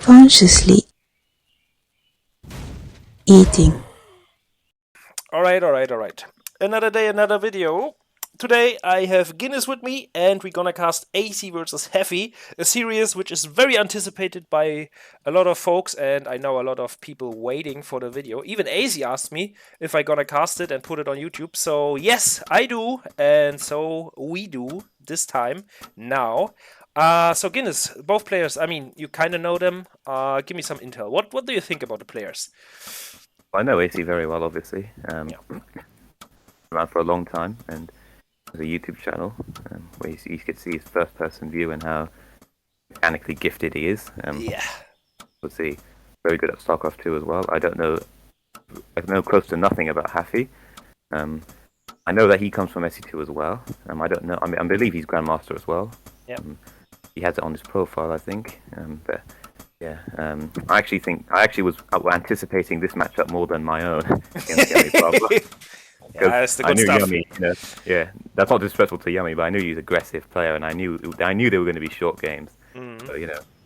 consciously eating. Alright. Another day, another video. Today I have Guinness with me and we're gonna cast Aicy versus Haffey, a series which is very anticipated by a lot of folks and I know a lot of people waiting for the video. Even Aicy asked me if I gonna cast it and put it on YouTube. So yes, I do, and so we do this time now. So Guinness, both players, I mean, you kinda know them. Give me some intel. What do you think about the players? I know Aicy very well, obviously. Yeah. Around for a long time, and has a YouTube channel where you could see his first-person view and how mechanically gifted he is. Yeah. Obviously, very good at StarCraft 2 as well. I know close to nothing about Haffey. I know that he comes from SE2 as well. I don't know. I believe he's Grandmaster as well. Yeah. He has it on his profile, I think. But yeah, I actually was anticipating this matchup more than my own against Yummy Pablo. Yeah, that's the I good knew stuff. Yummy, yeah, that's not disrespectul to Yummy, but I knew he was an aggressive player, and I knew they were going to be short games. Mm-hmm. So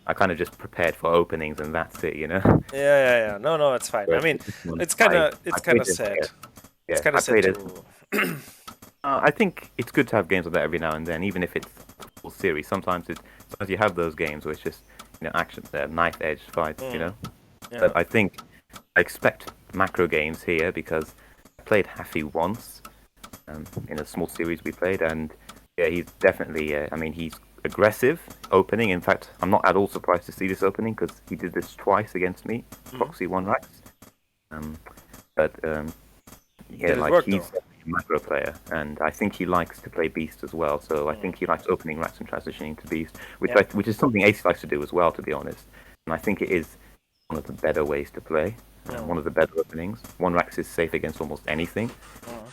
I kind of just prepared for openings, and that's it. Yeah. No, it's fine. I mean, it's kind of sad. Yeah, It's kind of sad too. I think it's good to have games like that every now and then, even if it's a full series. Sometimes you have those games where it's just action, knife edge fights. Yeah. But I think I expect macro games here because I played Haffey once in a small series we played, and yeah, he's definitely. He's aggressive opening. In fact, I'm not at all surprised to see this opening because he did this twice against me, proxy one racks. He's a macro player, and I think he likes to play Beast as well. So I think he likes opening racks and transitioning to Beast, which is something Ace likes to do as well, to be honest. And I think it is one of the better ways to play. One of the better openings. One racks is safe against almost anything,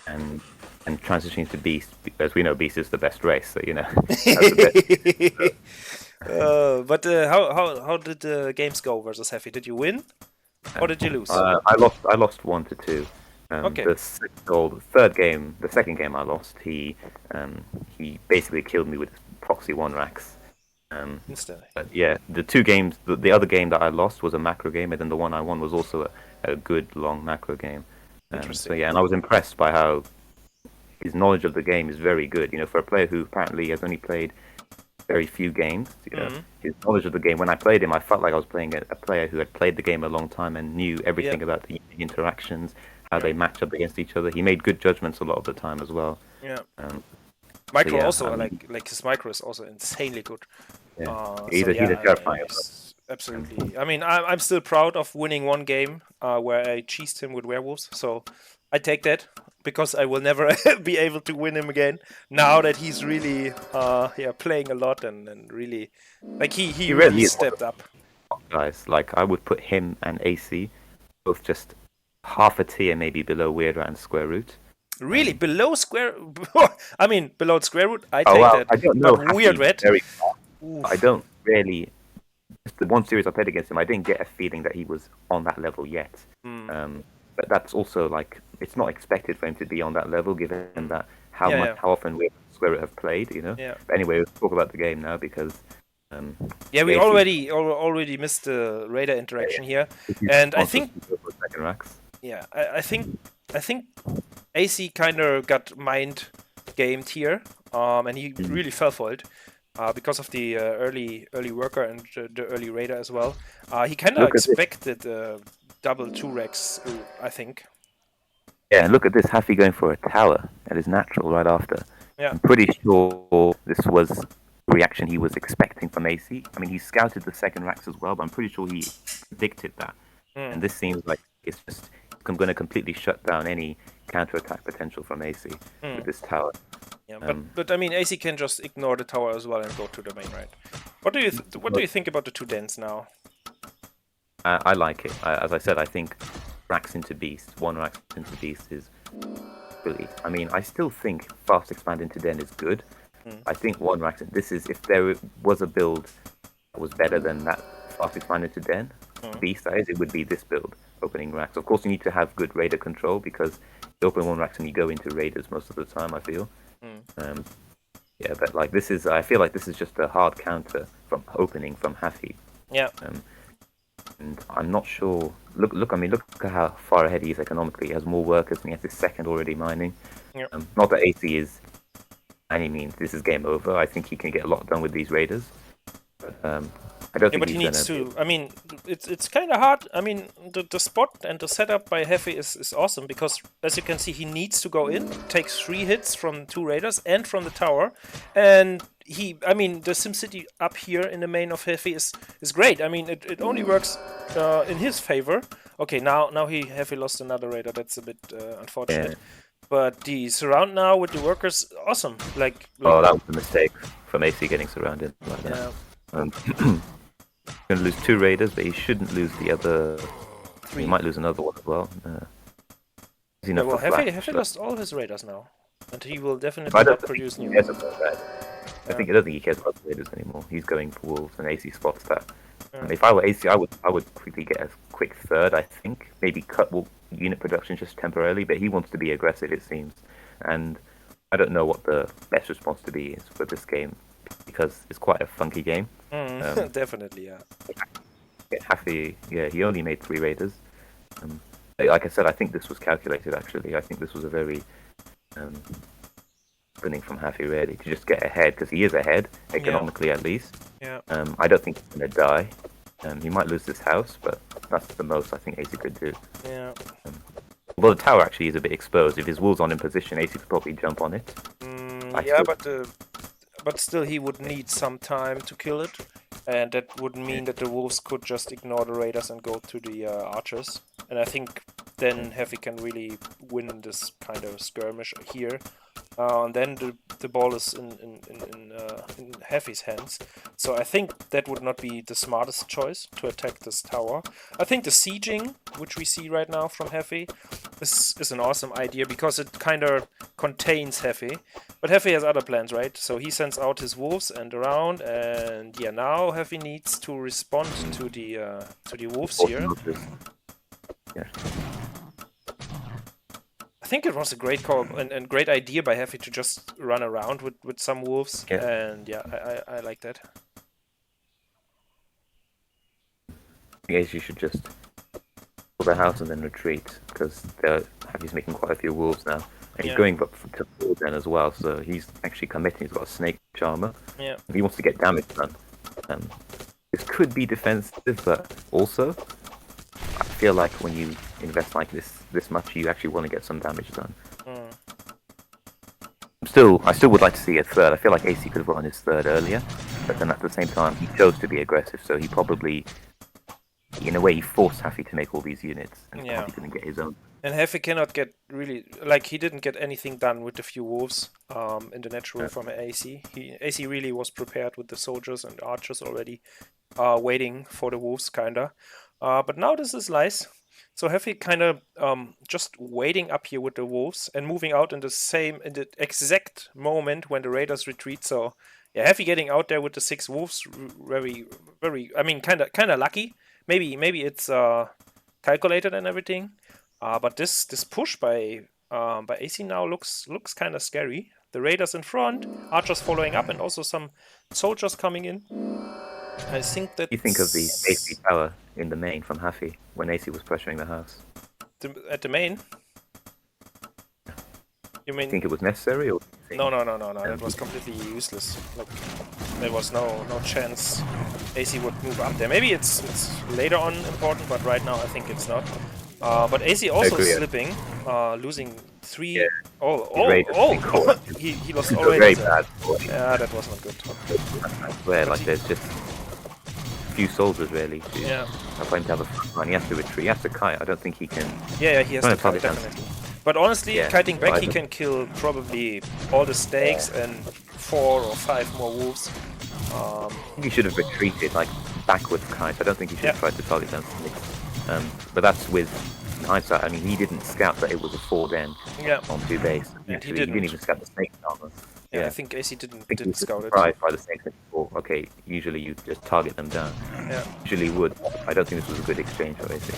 and transitioning to Beast, as we know, Beast is the best race. So that's the best. But how did the games go versus Haffey? Did you win or did you lose? I lost 1-2. Okay. The second game I lost, he basically killed me with proxy one racks. Instantly. But yeah, the two games, the other game that I lost was a macro game, and then the one I won was also a good long macro game. Interesting. So yeah, and I was impressed by how his knowledge of the game is very good. For a player who apparently has only played very few games, his knowledge of the game. When I played him, I felt like I was playing a player who had played the game a long time and knew everything about the interactions, how they match up against each other. He made good judgments a lot of the time as well. Yeah. Micro also, like his micro is also insanely good. Yeah. He's a terrifying. Absolutely. I mean, I'm still proud of winning one game where I cheesed him with werewolves. So I take that because I will never be able to win him again. Now that he's really playing a lot and really he really stepped up. Guys, like I would put him and AC both just half a tier maybe below Weird Rat and Square Root. Really? Below Square I mean, below Square Root? I take that. I don't know. Weird Rat? I don't really. The one series I played against him, I didn't get a feeling that he was on that level yet. But that's also it's not expected for him to be on that level, given that how often we Square Root have played. Yeah. But anyway, let's talk about the game now because. We already missed the radar interaction here, and I think. Yeah, I think AC kind of got mind gamed here, and he really fell for it because of the early worker and the early radar as well. He kind of expected double 2-rex, I think. Yeah, look at this, Haffey going for a tower at his natural right after. Yeah. I'm pretty sure this was the reaction he was expecting from AC. I mean, he scouted the second racks as well, but I'm pretty sure he predicted that. And this seems like it's just going to completely shut down any counter-attack potential from AC with this tower. Yeah, but I mean, AC can just ignore the tower as well and go to the main right. What do you think about the two dens now? I like it. As I said, I think racks into beast, one rack into beast is really. I mean, I still think fast expand into den is good. I think one rack. This is if there was a build that was better than that fast expand into den beast, that is, it would be this build. Opening racks. Of course, you need to have good raider control because you open one racks and you go into raiders most of the time. I feel. But I feel like this is just a hard counter from opening from Haffey. Yeah. And I'm not sure. Look. I mean, look at how far ahead he is economically. He has more workers, and he has his second already mining. Yep. Not that Aicy is, by any means, this is game over. I think he can get a lot done with these raiders. But I don't think but he's he needs gonna. to. I mean, it's kind of hard. I mean, the spot and the setup by Haffey is awesome because, as you can see, he needs to go in, take 3 hits from 2 raiders and from the tower, and I mean, the SimCity up here in the main of Haffey is great. I mean, it only works in his favor. Okay, now Haffey lost another raider. That's a bit unfortunate. Yeah. But the surround now with the workers, awesome. Like Oh, that was a mistake from Aicy getting surrounded like that. yeah. Going to lose 2 raiders, but he shouldn't lose the other 3. He might lose another one as well. Well, Haffey lost all his raiders now, and he will definitely not produce new. I don't think he cares about the raiders anymore. He's going for wolves, and Aicy spots that. And if I were Aicy, I would quickly get a quick third. I think maybe cut unit production just temporarily, but he wants to be aggressive, it seems. And I don't know what the best response to be is for this game because it's quite a funky game. Definitely, yeah. Haffey, yeah, he only made 3 raiders. Like I said, I think this was calculated. Actually, I think this was a very winning from Haffey really to just get ahead because he is ahead economically at least. Yeah. I don't think he's gonna die. He might lose this house, but that's the most I think Aicy could do. Yeah. Although the tower actually is a bit exposed. If his wolves aren't in position, Aicy could probably jump on it. But still, he would need some time to kill it, and that would mean that the wolves could just ignore the raiders and go to the archers. And I think then Haffey can really win this kind of skirmish here. And then the ball is in Haffey's hands. So I think that would not be the smartest choice to attack this tower. I think the sieging, which we see right now from Haffey, is an awesome idea because it kind of contains Haffey. But Haffey has other plans, right? So he sends out his wolves and around, and yeah, now Haffey needs to respond to the wolves here. Yeah. I think it was a great call and great idea by Haffey to just run around with some wolves, and yeah, I like that. I guess you should just pull the house and then retreat because Haffey's making quite a few wolves now. And he's going up to 4 then as well, so he's actually committing. He's got a snake armor. Yeah. He wants to get damage done. This could be defensive, but also I feel like when you invest like this much, you actually want to get some damage done. I still would like to see a third. I feel like Aicy could have run his third earlier, but then at the same time, he chose to be aggressive, so he probably, in a way, he forced Haffey to make all these units, and Haffey couldn't get his own. And Haffey cannot get really, like, he didn't get anything done with the few wolves in the natural from Aicy. Aicy really was prepared with the soldiers and archers already, waiting for the wolves, kinda. But now this is Lice. So Haffey kind of just waiting up here with the wolves and moving out in the exact moment when the raiders retreat. So yeah, Haffey getting out there with the 6 wolves, very, very. I mean, kind of lucky. Maybe it's calculated and everything. But this push by Aicy now looks kind of scary. The raiders in front, archers following up, and also some soldiers coming in. I think that. You think of the Aicy tower in the main from Haffey when Aicy was pressuring the house. At the main. You mean? Think it was necessary, or no. That was completely useless. Like there was no chance Aicy would move up there. Maybe it's later on important, but right now I think it's not. But Aicy also slipping, losing 3. Yeah. He lost already. Very bad. Yeah, that was not good. I swear, like there's just a few soldiers really. I find to have a front line. He has to retreat. He has to kite. I don't think he can. Yeah, he has to kite, definitely. But honestly, kiting back, he can kill probably all the snakes and 4 or 5 more wolves. I think he should have retreated, like backwards kite. I don't think he should have tried to target down snakes. But that's with hindsight. I mean, he didn't scout that it was a 4 den on 2 base. He didn't even scout the snake armor. Yeah, I think Aicy didn't scout it. Surprised by the snakes. Okay, usually you just target them down. Yeah. Usually would. I don't think this was a good exchange for Aicy.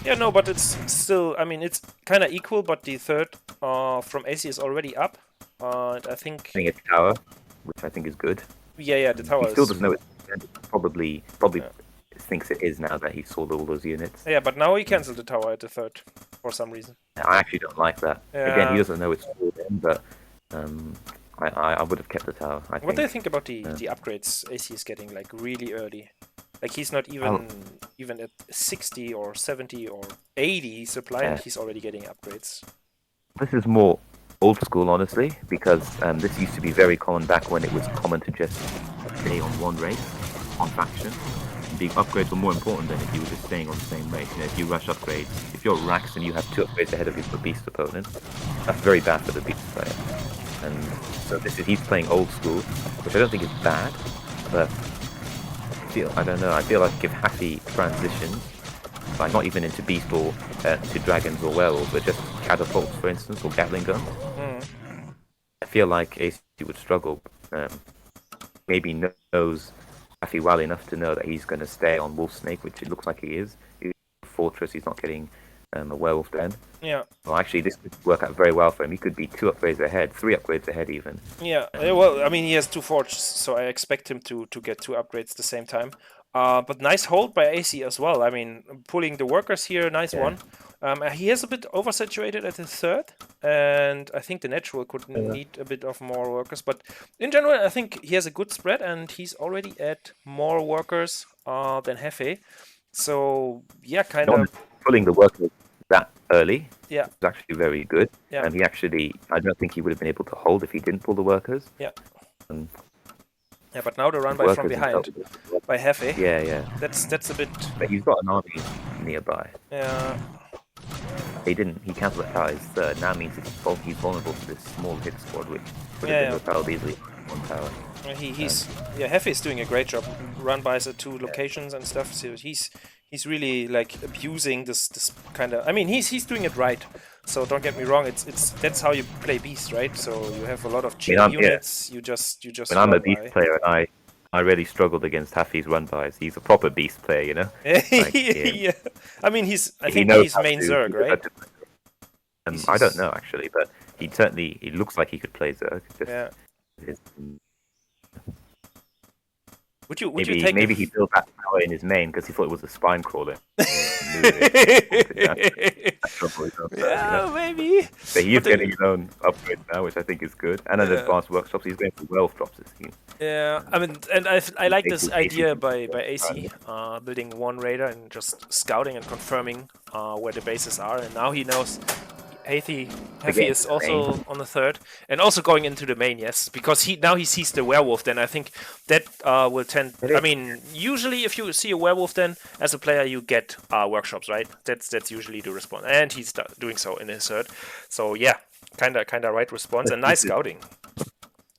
Yeah, no, but it's still. I mean, it's kind of equal, but the third from Aicy is already up. And I think. I think it's tower, which I think is good. Yeah, the tower. He still doesn't know it's probably thinks it is now that he saw all those units. Yeah, but now he cancelled the tower at the third for some reason. I actually don't like that. Yeah. Again, he doesn't know it's for them, but I would have kept the tower. What do you think about the upgrades Aicy is getting like really early? Like he's not even at 60 or 70 or 80 supply, and he's already getting upgrades. This is more old school, honestly, because this used to be very common back when it was common to just stay on one race, on faction. The upgrades were more important than if you were just staying on the same race. You know, if you rush upgrades, if you're Rax and you have 2 upgrades ahead of your beast opponent, that's very bad for the beast player. And so he's playing old school, which I don't think is bad, but I don't know. I feel like if Haffey transitions, like not even into beast or to dragons or werewolves, but just catapults, for instance, or gatling guns, I feel like Aicy would struggle. Maybe knows Haffey well enough to know that he's going to stay on Wolf Snake, which it looks like he is. He's Fortress, he's not getting a werewolf den. Yeah. Well, actually, this could work out very well for him. He could be 2 upgrades ahead, 3 upgrades ahead even. Yeah, well, I mean, he has 2 forges, so I expect him to get 2 upgrades at the same time. But nice hold by Aicy as well. I mean, pulling the workers here, nice one. He is a bit oversaturated at the third, and I think the natural could need a bit of more workers. But in general, I think he has a good spread, and he's already at more workers than Haffey. So, yeah, kind of... Pulling the workers that early is actually very good. Yeah. And I don't think he would have been able to hold if he didn't pull the workers. Yeah. Yeah, but now the run by from behind by Haffey. Yeah. That's a bit. But he's got an army nearby. Yeah. He cancelled the tower his third. Now means he's vulnerable to this small hit squad, which would have been repelled easily on one tower. Haffey is doing a great job. Run bys at 2 locations and stuff. So he's really like abusing this kind of. I mean, he's doing it right. So don't get me wrong. That's how you play beast, right? So you have a lot of cheap units. You just. When I'm a beast player, and I really struggled against Haffey's run bys. He's a proper beast player, you know. Yeah. I mean, I think he's main Zerg, right? I don't know actually, but he looks like he could play Zerg. Would you take maybe he built that tower in his main because he thought it was a spine crawler. Maybe. So he is getting his own upgrade now, which I think is good. And then advanced workshops, he's going for wealth drops this team. Yeah, I mean, and I like this idea by Aicy, building 1 raider and just scouting and confirming where the bases are. And now he knows Haffey is also on the third, and also going into the main, yes, because now he sees the werewolf. Then I think that will tend. I mean, usually if you see a werewolf, then as a player you get workshops, right? That's usually the response, and he's doing so in his third. So yeah, kind of right response and nice scouting.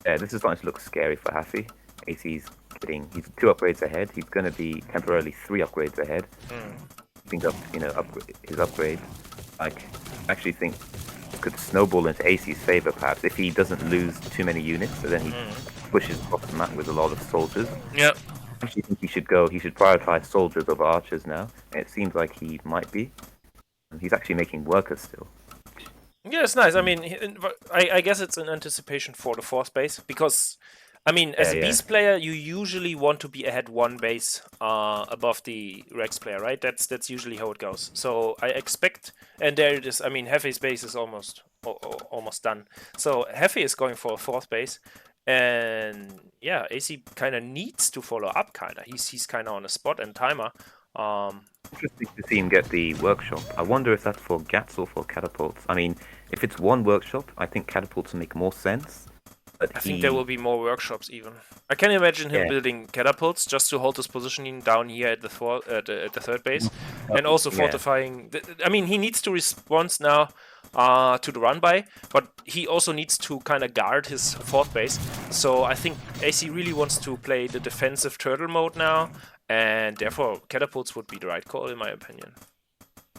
Yeah, this is starting to look scary for Haffey. Aicy's he's 2 upgrades ahead. He's going to be temporarily 3 upgrades ahead. Think of his upgrade. Like, I actually think it could snowball into Aicy's favor, perhaps, if he doesn't lose too many units, so then he pushes across the map with a lot of soldiers. Yeah. I actually think he should prioritize soldiers over archers now, and it seems like he might be. And he's actually making workers still. Yeah, it's nice. I mean, I guess it's an anticipation for the 4th base, because I mean, as a beast player, you usually want to be ahead 1 base above the Rex player, right? That's usually how it goes. So I expect, and there it is. I mean, Haffey's base is almost done. So Haffey is going for a 4th base, and yeah, Aicy kind of needs to follow up. He's kind of on a spot and timer. Interesting to see him get the workshop. I wonder if that's for Gats or for catapults. I mean, if it's 1 workshop, I think catapults make more sense. But I think there will be more workshops even. I can imagine him building catapults just to hold his positioning down here at the 3rd base, and also fortifying. I mean, he needs to respond now to the run by, but he also needs to kind of guard his 4th base. So I think Aicy really wants to play the defensive turtle mode now, and therefore catapults would be the right call in my opinion.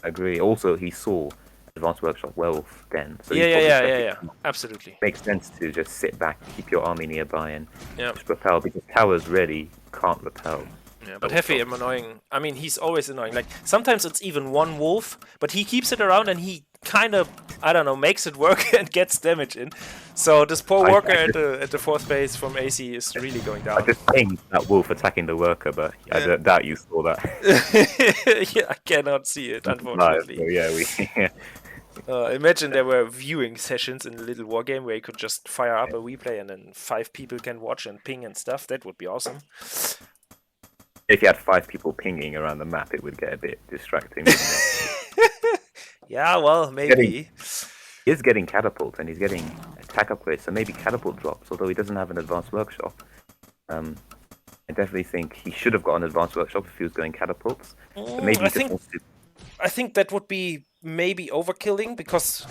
I agree. Also, he saw Advanced Workshop Werewolf then. So yeah. Absolutely. Makes sense to just sit back, keep your army nearby, and just repel, because towers really can't repel. Yeah, but Haffey am annoying. I mean, he's always annoying. Like, sometimes it's even 1 wolf, but he keeps it around and he kind of, I don't know, makes it work and gets damage in. So this poor worker at the fourth base from Aicy is really going down. I just pinged that wolf attacking the worker, but I don't doubt you saw that. Yeah, I cannot see it, unfortunately. Imagine there were viewing sessions in the little war game where you could just fire up a replay and then 5 people can watch and ping and stuff. That would be awesome. If you had 5 people pinging around the map, it would get a bit distracting. Yeah, well, maybe. He is getting catapult and he's getting attack upgrades, so maybe catapult drops, although he doesn't have an advanced workshop. I definitely think he should have got an advanced workshop if he was going catapults. But maybe I think that would be maybe overkilling, because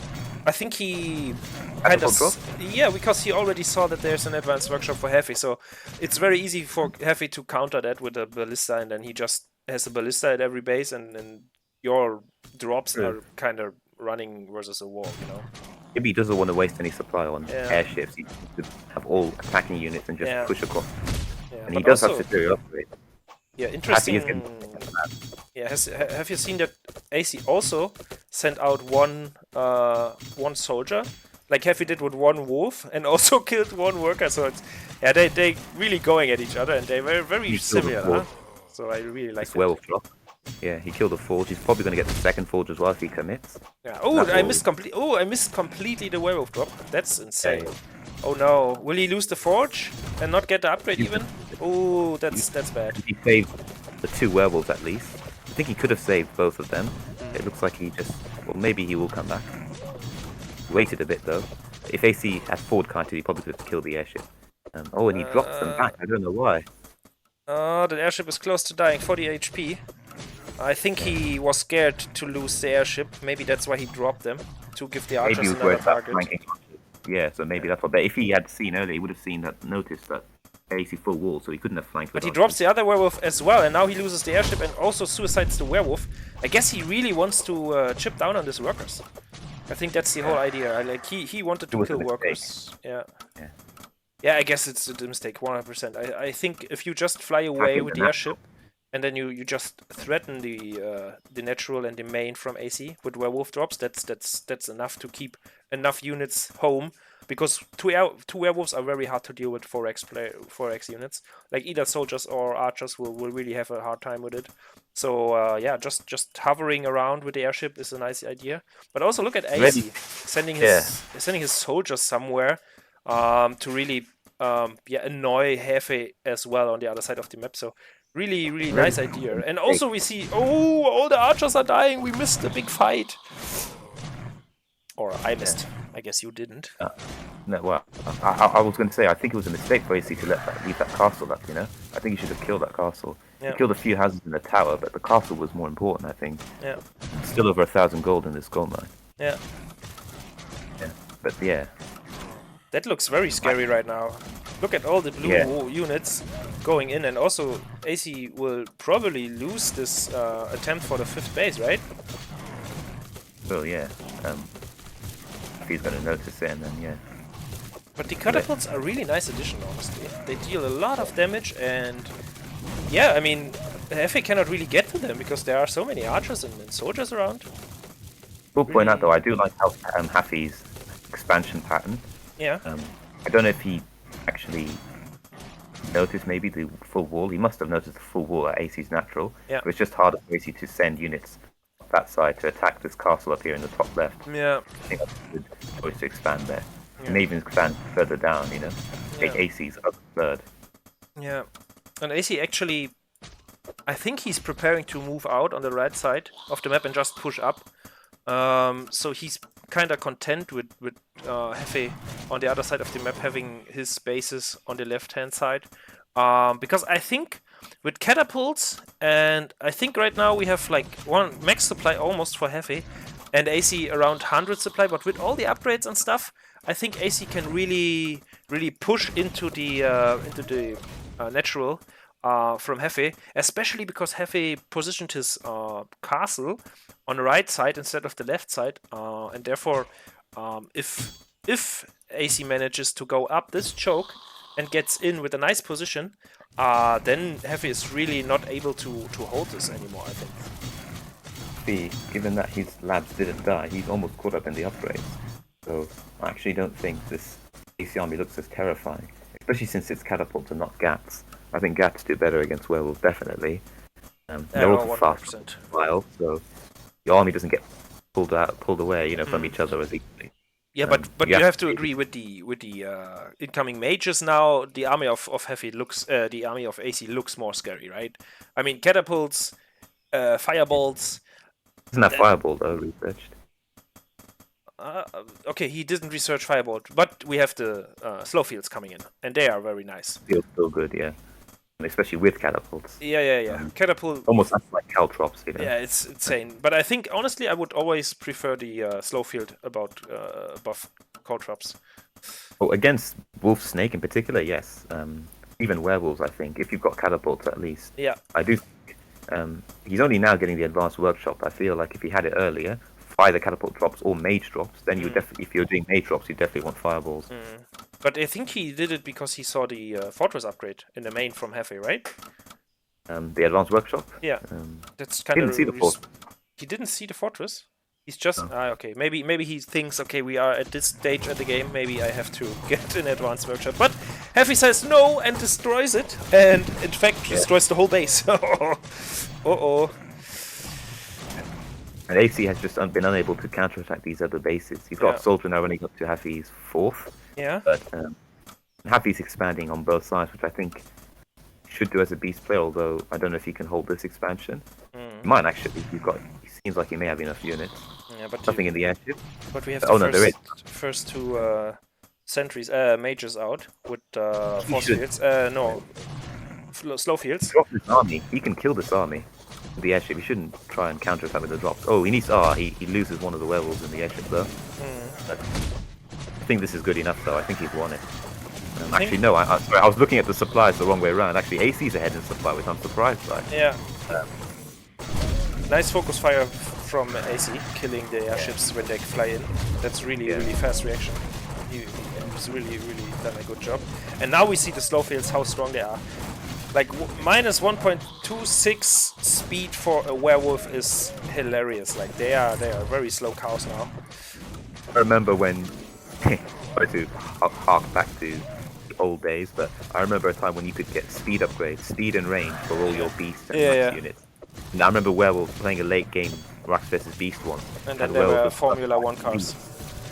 I think he kind of... Yeah, because he already saw that there's an advanced workshop for Haffey, so it's very easy for Haffey to counter that with a ballista, and then he just has a ballista at every base, and your drops are kind of running versus a wall, you know. Maybe he doesn't want to waste any supply on airships. He could have all attacking units and just push across. And he does have superior upgrade. Yeah, interesting. Yeah, have you seen that Aicy also sent out one soldier, like Haffey did with one wolf, and also killed one worker? So it's, yeah, they really going at each other, and they were very similar. Huh? So I really like that. Werewolf drop. Yeah, he killed a forge. He's probably going to get the second forge as well if he commits. Yeah. Oh, I missed completely the werewolf drop. That's insane. Yeah. Oh no, will he lose the forge and not get the upgrade even? Oh, that's bad. He saved the 2 werewolves at least. I think he could have saved both of them. It looks like he just... Well, maybe he will come back. Waited a bit though. If Aicy had forward kited, he probably could have killed the airship. And he drops them back. I don't know why. The airship is close to dying. 40 HP. I think he was scared to lose the airship. Maybe that's why he dropped them, to give the archers another target. Yeah, so maybe that's what. But if he had seen earlier, he would have noticed that Aicy full wall, so he couldn't have flanked. But he drops the other werewolf as well, and now he loses the airship and also suicides the werewolf. I guess he really wants to chip down on these workers. I think that's the whole idea. Like he wanted to kill workers. Yeah, I guess it's a mistake, 100%. I think if you just fly away with the airship, and then you just threaten the natural and the main from Aicy with werewolf drops, that's enough to keep enough units home, because two werewolves are very hard to deal with 4x units. Like either soldiers or archers will really have a hard time with it. So yeah, just hovering around with the airship is a nice idea. But also look at Aicy sending his soldiers somewhere to really annoy Haffey as well on the other side of the map. So really nice idea. And also we see, all the archers are dying. We missed a big fight. Or I missed. I guess you didn't. No, well, I was going to say, I think it was a mistake for Aicy to leave that castle up, you know? I think he should have killed that castle. Yeah. He killed a few houses in the tower, but the castle was more important, I think. Yeah. Still over 1,000 gold in this gold mine. Yeah. Yeah, but yeah. That looks very scary right now. Look at all the blue units going in, and also Aicy will probably lose this attempt for the 5th base, right? Well, yeah. If he's going to notice it, and then But the catapults are really nice addition, honestly. They deal a lot of damage, and yeah, I mean, Haffey cannot really get to them because there are so many archers and soldiers around. We'll point out though, I do like how Haffey's expansion pattern. Yeah. I don't know if he actually noticed maybe the full wall. He must have noticed the full wall at Aicy's natural. Yeah. But it's just harder for Aicy to send units up that side to attack this castle up here in the top left. Yeah. I think that's a good choice to expand there. Yeah. And even expand further down, you know. Take Aicy's other third. Yeah. And Aicy actually, I think he's preparing to move out on the right side of the map and just push up. So he's kind of content with Haffey on the other side of the map having his bases on the left-hand side. Because I think with catapults, and I think right now we have like one max supply almost for Haffey, and Aicy around 100 supply, but with all the upgrades and stuff, I think Aicy can really push into the natural from Haffey, especially because Haffey positioned his castle on the right side instead of the left side, and therefore, if Aicy manages to go up this choke and gets in with a nice position, then Haffey is really not able to hold this anymore, I think. Haffey, given that his labs didn't die, he's almost caught up in the upgrades. So I actually don't think this AC army looks as terrifying, especially since it's catapults and not gats. I think gats do better against werewolves, definitely. They're also fast while, so your army doesn't get pulled away, from each other as easily. Yeah, but you have to agree with the incoming mages now. The army of Haffey looks, the army of AC looks more scary, right? I mean, catapults, firebolts. Isn't that fireball though researched? Okay, he didn't research firebolt, but we have the slow fields coming in, and they are very nice. Feels so good, yeah. Especially with catapults. Yeah. Catapult. Almost like caltrops, Yeah, it's insane. But I think, honestly, I would always prefer the slow field above caltrops. Oh, against wolf snake in particular, yes. Even werewolves, I think, if you've got catapults at least. Yeah. I do think he's only now getting the advanced workshop. I feel like if he had it earlier, either catapult drops or mage drops, then you definitely, if you're doing mage drops, you definitely want fireballs. But I think he did it because he saw the fortress upgrade in the main from Haffey, right? The advanced workshop. Yeah, that's kind of. Didn't see the fortress. He didn't see the fortress. He's just okay. Maybe he thinks, okay, we are at this stage of the game. Maybe I have to get an advanced workshop. But Haffey says no and destroys it, and in fact destroys the whole base. And AC has just been unable to counterattack these other bases. He's got a soldier now running up to Haffey's 4th. Yeah. But Haffey's expanding on both sides, which I think should do as a beast player, although I don't know if he can hold this expansion. He might actually. He seems like he may have enough units. Yeah, but nothing in the airship. But we have the first two sentries, mages out with force fields. No, slow fields. Drop this army. He can kill this army. The airship. He shouldn't try and counterattack with the drops. Oh, he needs. He loses one of the werewolves in the airship though. But I think this is good enough though. I think he's won it. Actually, no. Sorry, I was looking at the supplies the wrong way around. Actually, AC's ahead in supply, which I'm surprised by. Yeah. Nice focus fire from AC, killing the airships when they fly in. That's really fast reaction. He's really done a good job. And now we see the slow fields, how strong they are. Like minus 1.26 speed for a werewolf is hilarious. Like they are very slow cows now. I remember when sorry to hark back to the old days, but I remember a time when you could get speed upgrades, speed and range for all your beasts and units. And I remember werewolves playing a late game Rax versus Beast once. And then there were Formula 1 cars.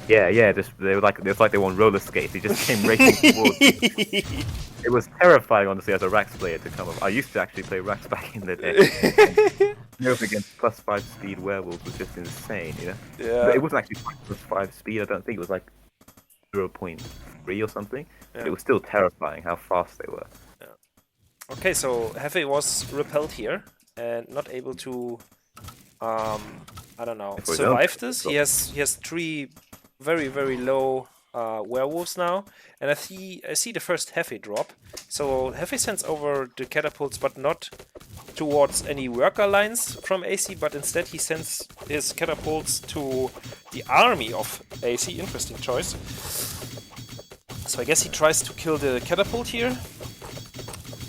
Yeah, it was like they were on roller skates. They just came racing towards me. It was terrifying, honestly, as a Rax player to come up. I used to actually play Rax back in the day. Up against +5 speed werewolves was just insane, Yeah. But it wasn't actually +5 speed. I don't think it was like 0.3 or something. Yeah. But it was still terrifying how fast they were. Yeah. Okay, so Haffey was repelled here and not able to, I don't know, survive this. He has 3 very low werewolves now, and I see the first Haffey drop. So Haffey sends over the catapults, but not towards any worker lines from AC, but instead he sends his catapults to the army of AC. Interesting choice. So I guess he tries to kill the catapult here,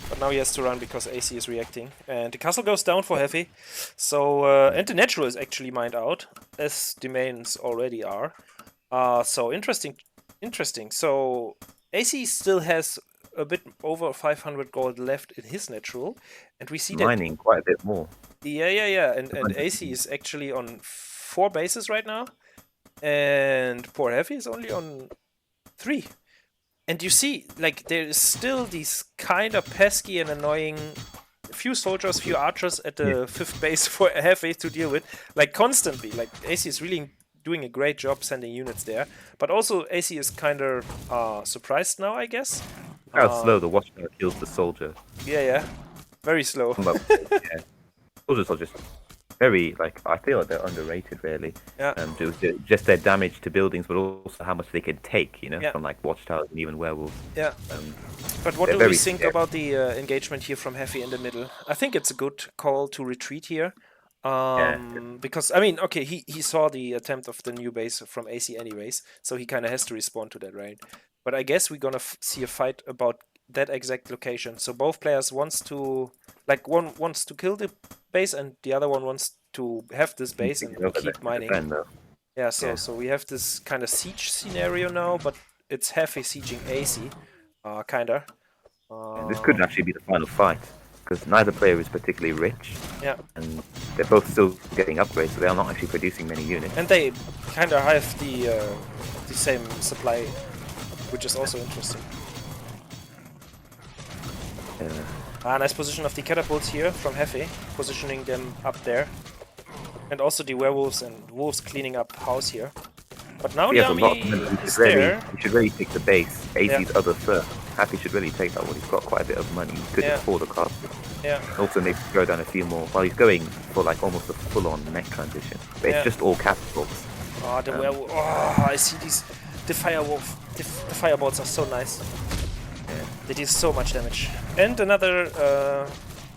but now he has to run because AC is reacting, and the castle goes down for Haffey. So and the natural is actually mined out, as the mains already are. So interesting. So AC still has a bit over 500 gold left in his natural, and we see mining quite a bit more. Yeah. And AC is actually on 4 bases right now, and poor Haffey is only on 3. And you see, like, there is still these kind of pesky and annoying few soldiers, few archers at the 5th base for Haffey to deal with, like constantly. Like AC is really doing a great job sending units there, but also AC is kind of surprised now, I guess. How slow the watchtower kills the soldier. Yeah, very slow. Yeah. Soldiers are just very, like, I feel like they're underrated, really. Yeah. Just their damage to buildings, but also how much they can take, from like watchtowers and even werewolves. Yeah. But what do we think about the engagement here from Haffey in the middle? I think it's a good call to retreat here. Because, I mean, okay, he saw the attempt of the new base from AC anyways, so he kind of has to respond to that, right? But I guess we're gonna see a fight about that exact location. So both players wants to, like, one wants to kill the base and the other one wants to have this base and keep mining. Yeah, so we have this kind of siege scenario now, but it's Haffey sieging Aicy, kinda. This could actually be the final fight, because neither player is particularly rich. Yeah. And they're both still getting upgrades, so they are not actually producing many units. And they kind of have the same supply, which is also interesting. Nice position of the catapults here from Haffey, positioning them up there. And also the werewolves and wolves cleaning up house here. But now the army is there. He should really take the base. Aicy's other third. Haffey should really take that one. He's got quite a bit of money. He could afford a castle. Yeah. Also maybe throw down a few more. Well, he's going for like almost a full-on mech transition. But it's just all catapults. Oh, the werewolf. Oh, I see these. The firewolf. The fireballs are so nice. Yeah. They do so much damage. And another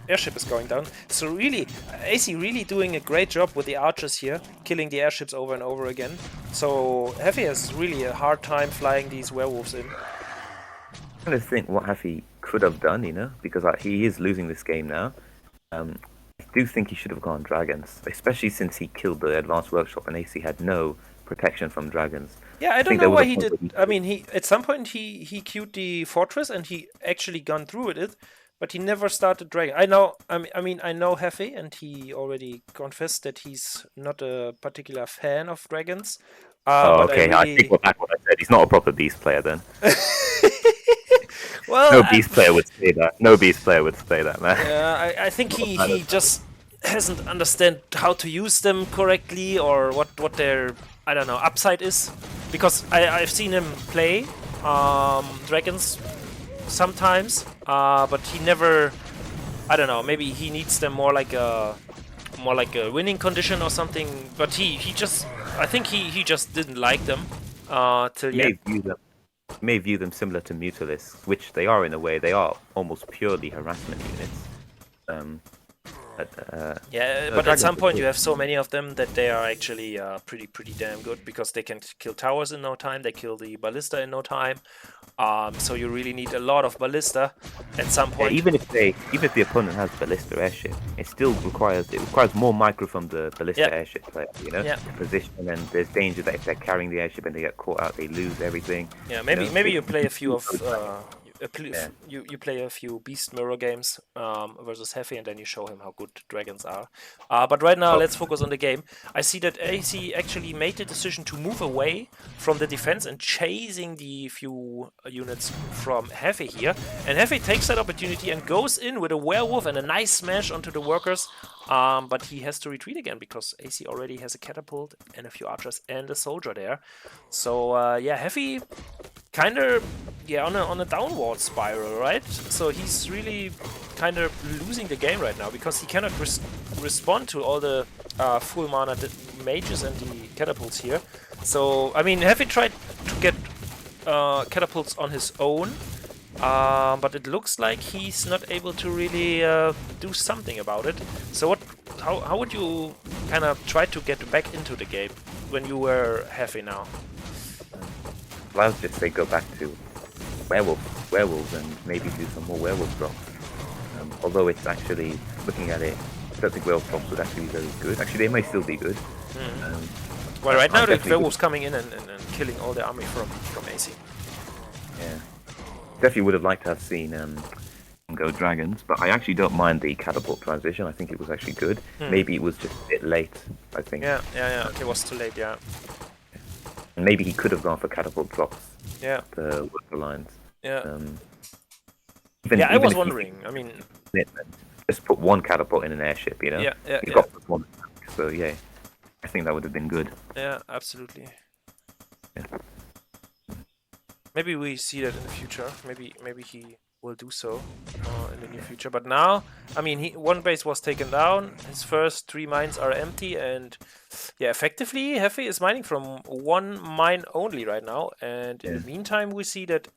airship is going down. So really, Aicy really doing a great job with the archers here, killing the airships over and over again. So Haffey has really a hard time flying these werewolves in. I'm trying to think what Haffey could have done, you know, because he is losing this game now. I do think he should have gone dragons, especially since he killed the advanced workshop and Aicy had no protection from dragons. Yeah, I don't know why he did. I mean, he at some point he queued the fortress and he actually gone through with it, but he never started dragon. I know Haffey, and he already confessed that he's not a particular fan of dragons. Okay, I think back what I said. He's not a proper beast player then. Well, no beast player would say that. No beast player would say that, man. Yeah, I think he just hasn't understand how to use them correctly or what their, I don't know, upside is. Because I've seen him play dragons sometimes, but he never, I don't know, maybe he needs them more like a winning condition or something. But he just, I think he just didn't like them till yet. You may view them similar to Mutalisks, which they are in a way. They are almost purely harassment units. But at some point you have so many of them that they are actually pretty damn good, because they can kill towers in no time, they kill the ballista in no time. So you really need a lot of ballista at some point. Yeah, even if the opponent has ballista airship, it still requires more micro from the ballista airship player, you know, position, and there's danger that if they're carrying the airship and they get caught out, they lose everything. Yeah, maybe you play a few of you play a few beast mirror games versus Haffey, and then you show him how good dragons are. But right now, let's focus on the game. I see that Aicy actually made the decision to move away from the defense and chasing the few units from Haffey here. And Haffey takes that opportunity and goes in with a werewolf and a nice smash onto the workers. But he has to retreat again because Aicy already has a catapult and a few archers and a soldier there. So Haffey kind of on a downward spiral, right? So he's really kind of losing the game right now because he cannot respond to all the full mana mages and the catapults here. So I mean, Haffey tried to get catapults on his own, but it looks like he's not able to really do something about it. So how would you kind of try to get back into the game when you were Haffey now? Well, I would just say go back to werewolves and maybe do some more werewolf drops. Although it's actually, looking at it, I don't think werewolf drops would actually be very good. Actually, they may still be good. Well, right now the werewolves coming in and killing all the army from Aicy. Yeah, definitely would have liked to have seen go dragons, but I actually don't mind the catapult transition. I think it was actually good. Maybe it was just a bit late, I think. Yeah. Okay, it was too late. Yeah. And maybe he could have gone for catapult drops. Yeah. The worker lines. Yeah. Even I was wondering. I mean, just put one catapult in an airship, you know. Yeah. He's got one. So yeah, I think that would have been good. Yeah, absolutely. Yeah. Maybe we see that in the future. Maybe he will do so in the near future. But now, I mean, one base was taken down. His first 3 mines are empty, and yeah, effectively, Haffey is mining from 1 mine only right now. And in the meantime, we see that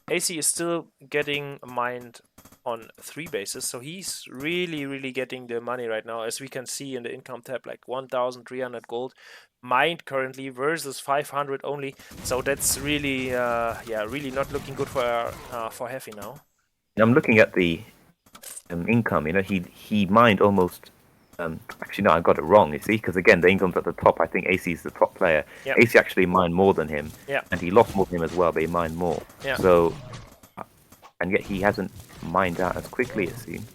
Aicy is still getting mined on 3 bases. So he's really getting the money right now, as we can see in the income tab, like 1,300 gold mined currently versus 500 only. So that's really, really not looking good for Haffey now. I'm looking at the income. You know, he mined almost Actually, no, I got it wrong. You see, because again, the England's at the top. I think Aicy is the top player. Yeah. Aicy actually mined more than him, Yeah. and he lost more than him as well. But he mined more. Yeah. So, and yet he hasn't mined out as quickly, it seems.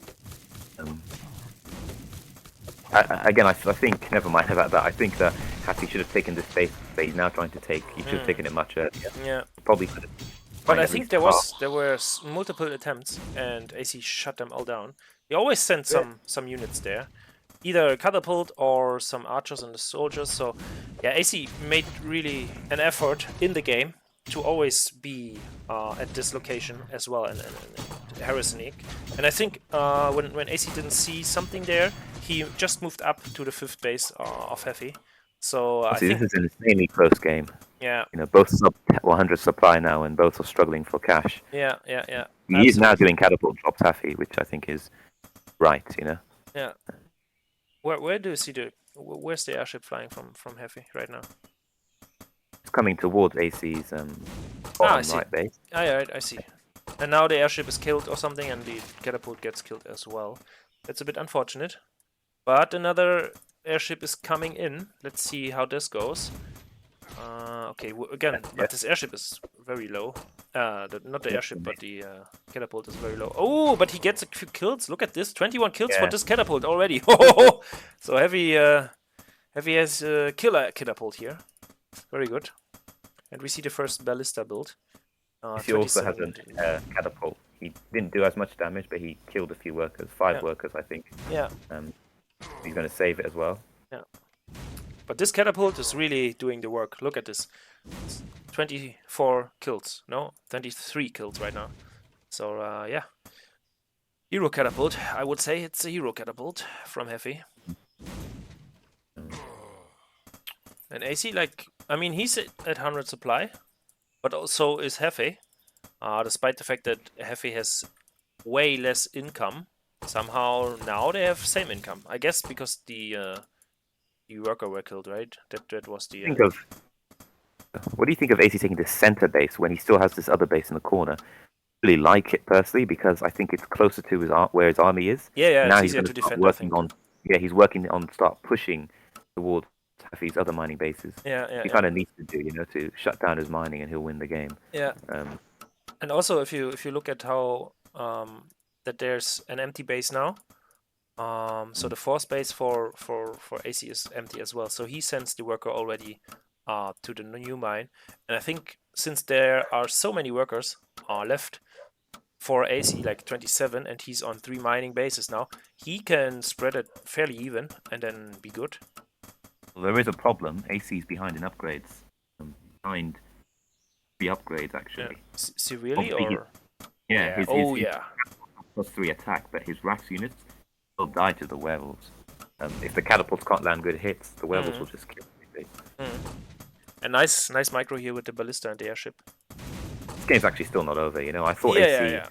Again, I think, never mind about that. I think that Haffey should have taken this space that he's now trying to take. He should have taken it much earlier. Yeah. Probably could have. But I think there were multiple attempts, and AC shut them all down. He always sent some units there, either a catapult or some archers and the soldiers. So yeah, AC made really an effort in the game to always be at this location as well, and Harrisonic. And I think when AC didn't see something there, he just moved up to the 5th base of Haffey. So I think this is an insanely close game. Yeah. You know, both sub 100 supply now, and both are struggling for cash. Yeah. He is now doing catapult drops Haffey, which I think is right. You know. Yeah. Where do you see where's the airship flying from Haffey right now? It's coming towards AC's right base. I see. And now the airship is killed or something, and the catapult gets killed as well. That's a bit unfortunate. But another airship is coming in. Let's see how this goes. Okay, again, but this airship is very low. Not the airship, but the catapult is very low. Oh, but he gets a few kills. Look at this, 21 kills for this catapult already. So Haffey has a killer catapult here. Very good. And we see the first ballista build. He also has a catapult. He didn't do as much damage, but he killed a few workers, 5 workers, I think. Yeah. He's going to save it as well. Yeah. But this catapult is really doing the work. Look at this. It's 24 kills. No, 23 kills right now. So, yeah. Hero catapult. I would say it's a hero catapult from Haffey. And AC, I mean, he's at 100 supply, but also is Haffey. Despite the fact that Haffey has way less income, somehow now they have same income. I guess because the worker were killed, right? That was the. What do you think of AC taking this center base when he still has this other base in the corner? I really like it personally because I think it's closer to where his army is. Yeah. Now it's he's easier to defend. He's working on start pushing towards Haffey's other mining bases. Yeah. He kind of needs to do, to shut down his mining, and he'll win the game. Yeah. And also, if you look at how that there's an empty base now, so the 4th base for AC is empty as well. So he sends the worker already to the new mine, and I think since there are so many workers left for AC, like 27, and he's on 3 mining bases now, he can spread it fairly even and then be good. Well, there is a problem. AC is behind in upgrades. Behind the upgrades, actually. See, really? Or? Yeah. His +3 attack, but his Rax units will die to the werewolves. If the catapults can't land good hits, the werewolves will just kill them. A nice micro here with the ballista and the airship. This game's actually still not over, I thought AC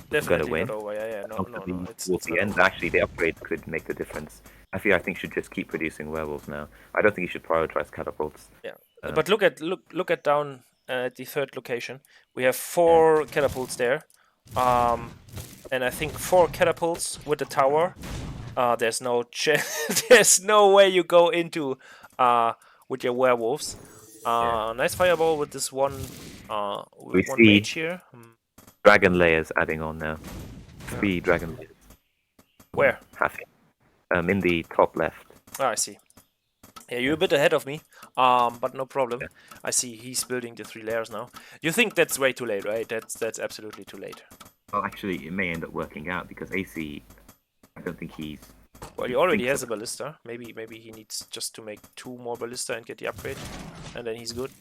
was going to win. Not over. No, it's the end. Actually, the upgrade could make the difference. I think should just keep producing werewolves now. I don't think he should prioritize catapults. Yeah, but look at down at the 3rd location. We have 4 catapults there, and I think 4 catapults with the tower. There's no there's no way you go into with your werewolves. Nice fireball with this one mage here. Dragon layers adding on now. 3 dragon layers. Where? Haffey. In the top left. I see. Yeah, you're a bit ahead of me, but no problem. Yeah. I see he's building the 3 layers now. You think that's way too late, right? That's absolutely too late. Well, actually, it may end up working out because AC, I don't think he's... Well, he already has a ballista. Maybe he needs just to make 2 more ballista and get the upgrade, and then he's good.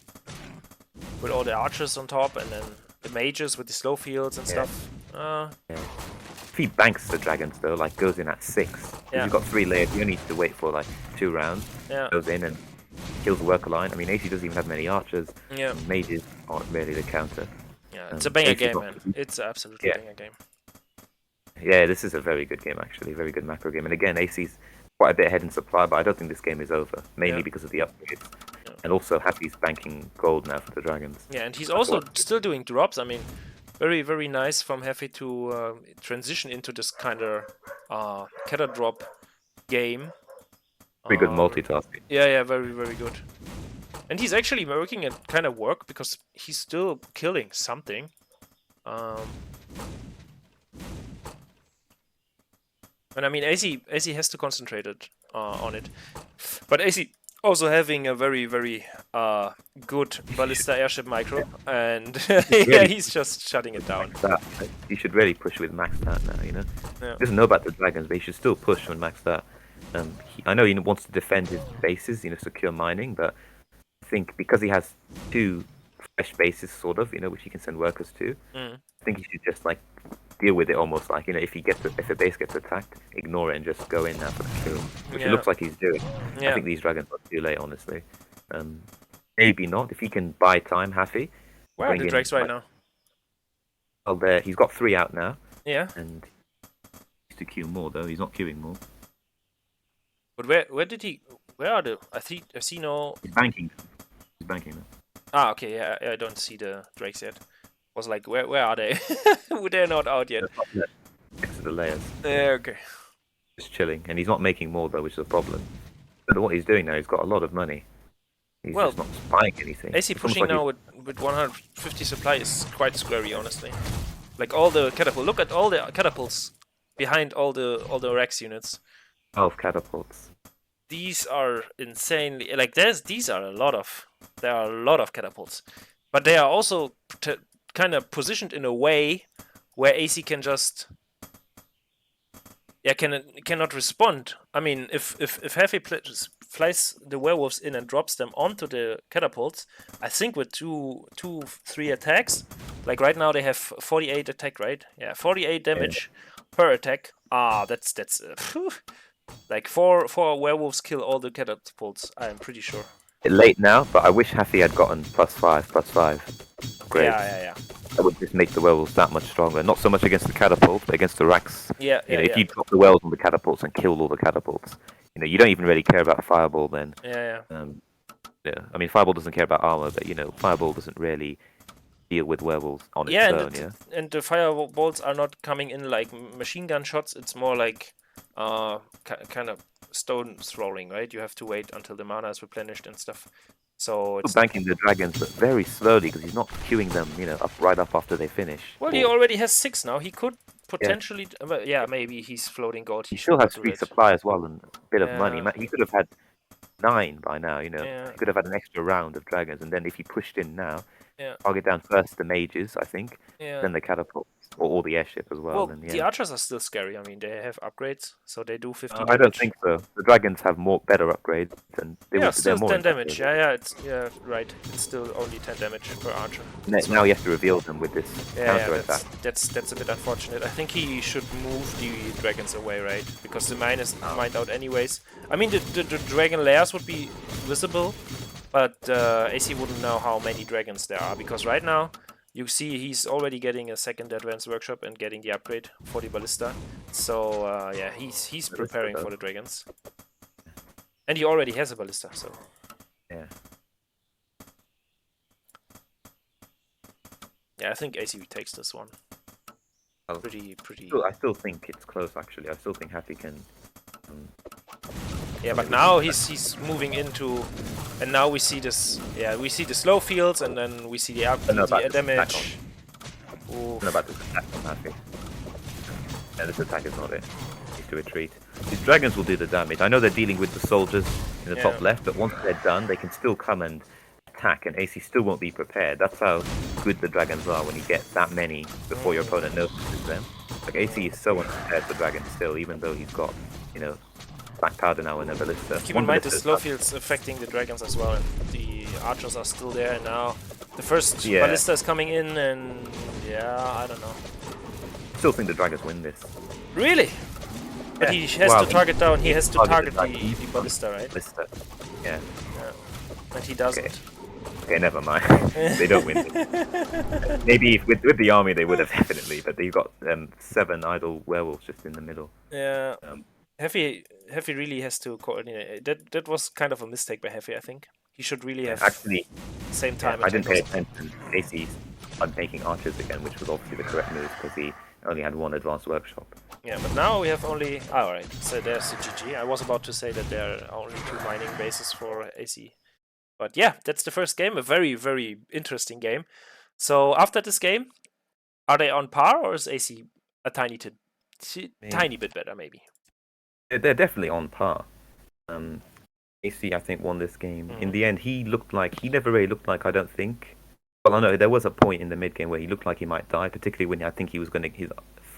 With all the archers on top, and then the mages with the slow fields and stuff. If he banks the dragons though, goes in at 6, you've got 3 layers, you only need to wait for 2 rounds, goes in and kills the worker line. I mean, AC doesn't even have many archers, mages aren't really the counter. Yeah, it's a banger game, man. It's absolutely a banger game. Yeah, this is a very good game actually, very good macro game. And again, AC's quite a bit ahead in supply, but I don't think this game is over, mainly because of the upgrades. And also Haffey's banking gold now for the dragons. Yeah, and he's also still doing drops. I mean, Very, very nice from Haffey to transition into this kind of catter drop game. Pretty good multitasking. Yeah, very, very good. And he's actually working at kind of work because he's still killing something. And I mean, Aicy has to concentrate on it. But Aicy also having a very, very good ballista airship micro, and yeah, he's just shutting it down. He should really push with maxed out now, you know? Yeah. He doesn't know about the dragons, but he should still push when maxed out. I know he wants to defend his bases, you know, secure mining, but I think because he has 2 fresh bases, sort of, you know, which he can send workers to, I think he should just, like, deal with it almost like, you know, if a base gets attacked, ignore it and just go in now for the kill, which it looks like he's doing. I think these dragons are too late, honestly. Maybe not. If he can buy time, Haffey. Where are the drakes right now? Well, there he's got 3 out now. Yeah. And he's to queue more though. He's not queuing more. But where did he? Where are the? I see no. He's banking. He's banking now. Ah, okay. Yeah, I don't see the drakes yet. I was like, where are they? They're not out yet. Next to the layers. Yeah, okay. Just chilling, and he's not making more though, which is a problem. But what he's doing now, he's got a lot of money. He's just not buying anything. Aicy pushing now with 150 supply is quite scary, honestly. Like all the catapult. Look at all the catapults behind all the Rex units. 12 catapults. These are insanely like these are a lot of catapults, but they are also kind of positioned in a way where Aicy can just cannot respond. I mean, if Haffey flies the werewolves in and drops them onto the catapults, I think with 3 attacks, like right now they have 48 attack, right? Yeah, 48 damage per attack. Ah, that's like 4 werewolves kill all the catapults. I am pretty sure. Late now, but I wish Haffey had gotten +5. Great. Yeah. That would just make the werewolves that much stronger. Not so much against the catapults, but against the racks. If you drop the werewolves on the catapults and kill all the catapults, you know, you don't even really care about fireball then. Yeah. I mean, fireball doesn't care about armor, but you know, fireball doesn't really deal with werewolves on its own. And the fireballs are not coming in like machine gun shots. It's more like kind of stone throwing, right? You have to wait until the mana is replenished and stuff. So it's banking the dragons, but very slowly because he's not queuing them, you know, right up after they finish. Well, he already has 6 now. He could potentially, maybe he's floating gold. He still has 3 supply as well and a bit of money. He could have had 9 by now, you know. He could have had an extra round of dragons, and then if he pushed in now, target down first the mages, I think, then the catapults, or the airship as well. Well, the archers are still scary. I mean, they have upgrades, so they do 50 damage. I don't think so. The dragons have better upgrades, and they're more 10 damage. Yeah, right. It's still only 10 damage per archer. Now you have to reveal them with this counter attack. That's a bit unfortunate. I think he should move the dragons away, right? Because the mine is mined out anyways. I mean, the dragon layers would be visible, but Aicy wouldn't know how many dragons there are, because right now you see he's already getting a second advanced workshop and getting the upgrade for the ballista. So he's preparing for the dragons. And he already has a ballista, so yeah, I think Aicy takes this one. Pretty. I still think it's close, actually. I still think Haffey can. Yeah, but now he's moving into, and now we see this. Yeah, we see the slow fields, and then we see the damage. I don't know about this attack on Haffey. Yeah, this attack is not it. He's to retreat. These dragons will do the damage. I know they're dealing with the soldiers in the top left, but once they're done, they can still come and attack, and Aicy still won't be prepared. That's how good the dragons are when you get that many before your opponent notices them. Like, Aicy is so unprepared for dragons still, even though he's got, you know, black powder now and a ballista. Keep in mind the slow fields affecting the dragons as well, and the archers are still there, and now the first ballista is coming in, and I don't know. I still think the dragons win this. Really? But he has to target down, he has to target the ballista, right? Ballista. Yeah. And he doesn't. Okay, never mind. They don't win this. Maybe with the army they would have definitely, but they've got 7 idle werewolves just in the middle. Yeah. Haffey really has to coordinate. That was kind of a mistake by Haffey, I think. He should really have actually same time. I didn't pay attention. Aicy started making archers again, which was obviously the correct move because he only had one advanced workshop. Yeah, but now we have only... Alright, so there's the GG. I was about to say that there are only 2 mining bases for Aicy. But yeah, that's the first game. A very, very interesting game. So after this game, are they on par or is Aicy a tiny bit better, maybe? They're definitely on par. Aicy, I think, won this game. In the end, he never really looked like, I don't think... Well, I know there was a point in the mid game where he looked like he might die, particularly when I think he was his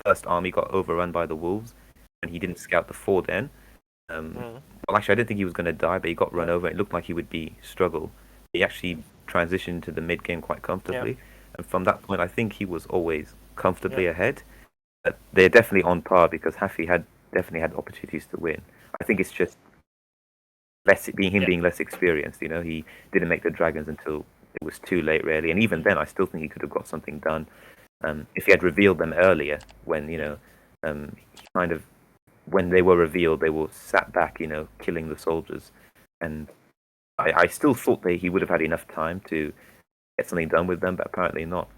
first army got overrun by the wolves, and he didn't scout the ford then. Well, actually, I didn't think he was going to die, but he got run over. It looked like he would struggle. He actually transitioned to the mid game quite comfortably, and from that point, I think he was always comfortably ahead. But they're definitely on par because Haffey definitely had opportunities to win. I think it's just being less experienced. You know, he didn't make the dragons until it was too late, really. And even then, I still think he could have got something done if he had revealed them earlier. When when they were revealed, they were sat back, killing the soldiers. And I still thought that he would have had enough time to get something done with them, but apparently not.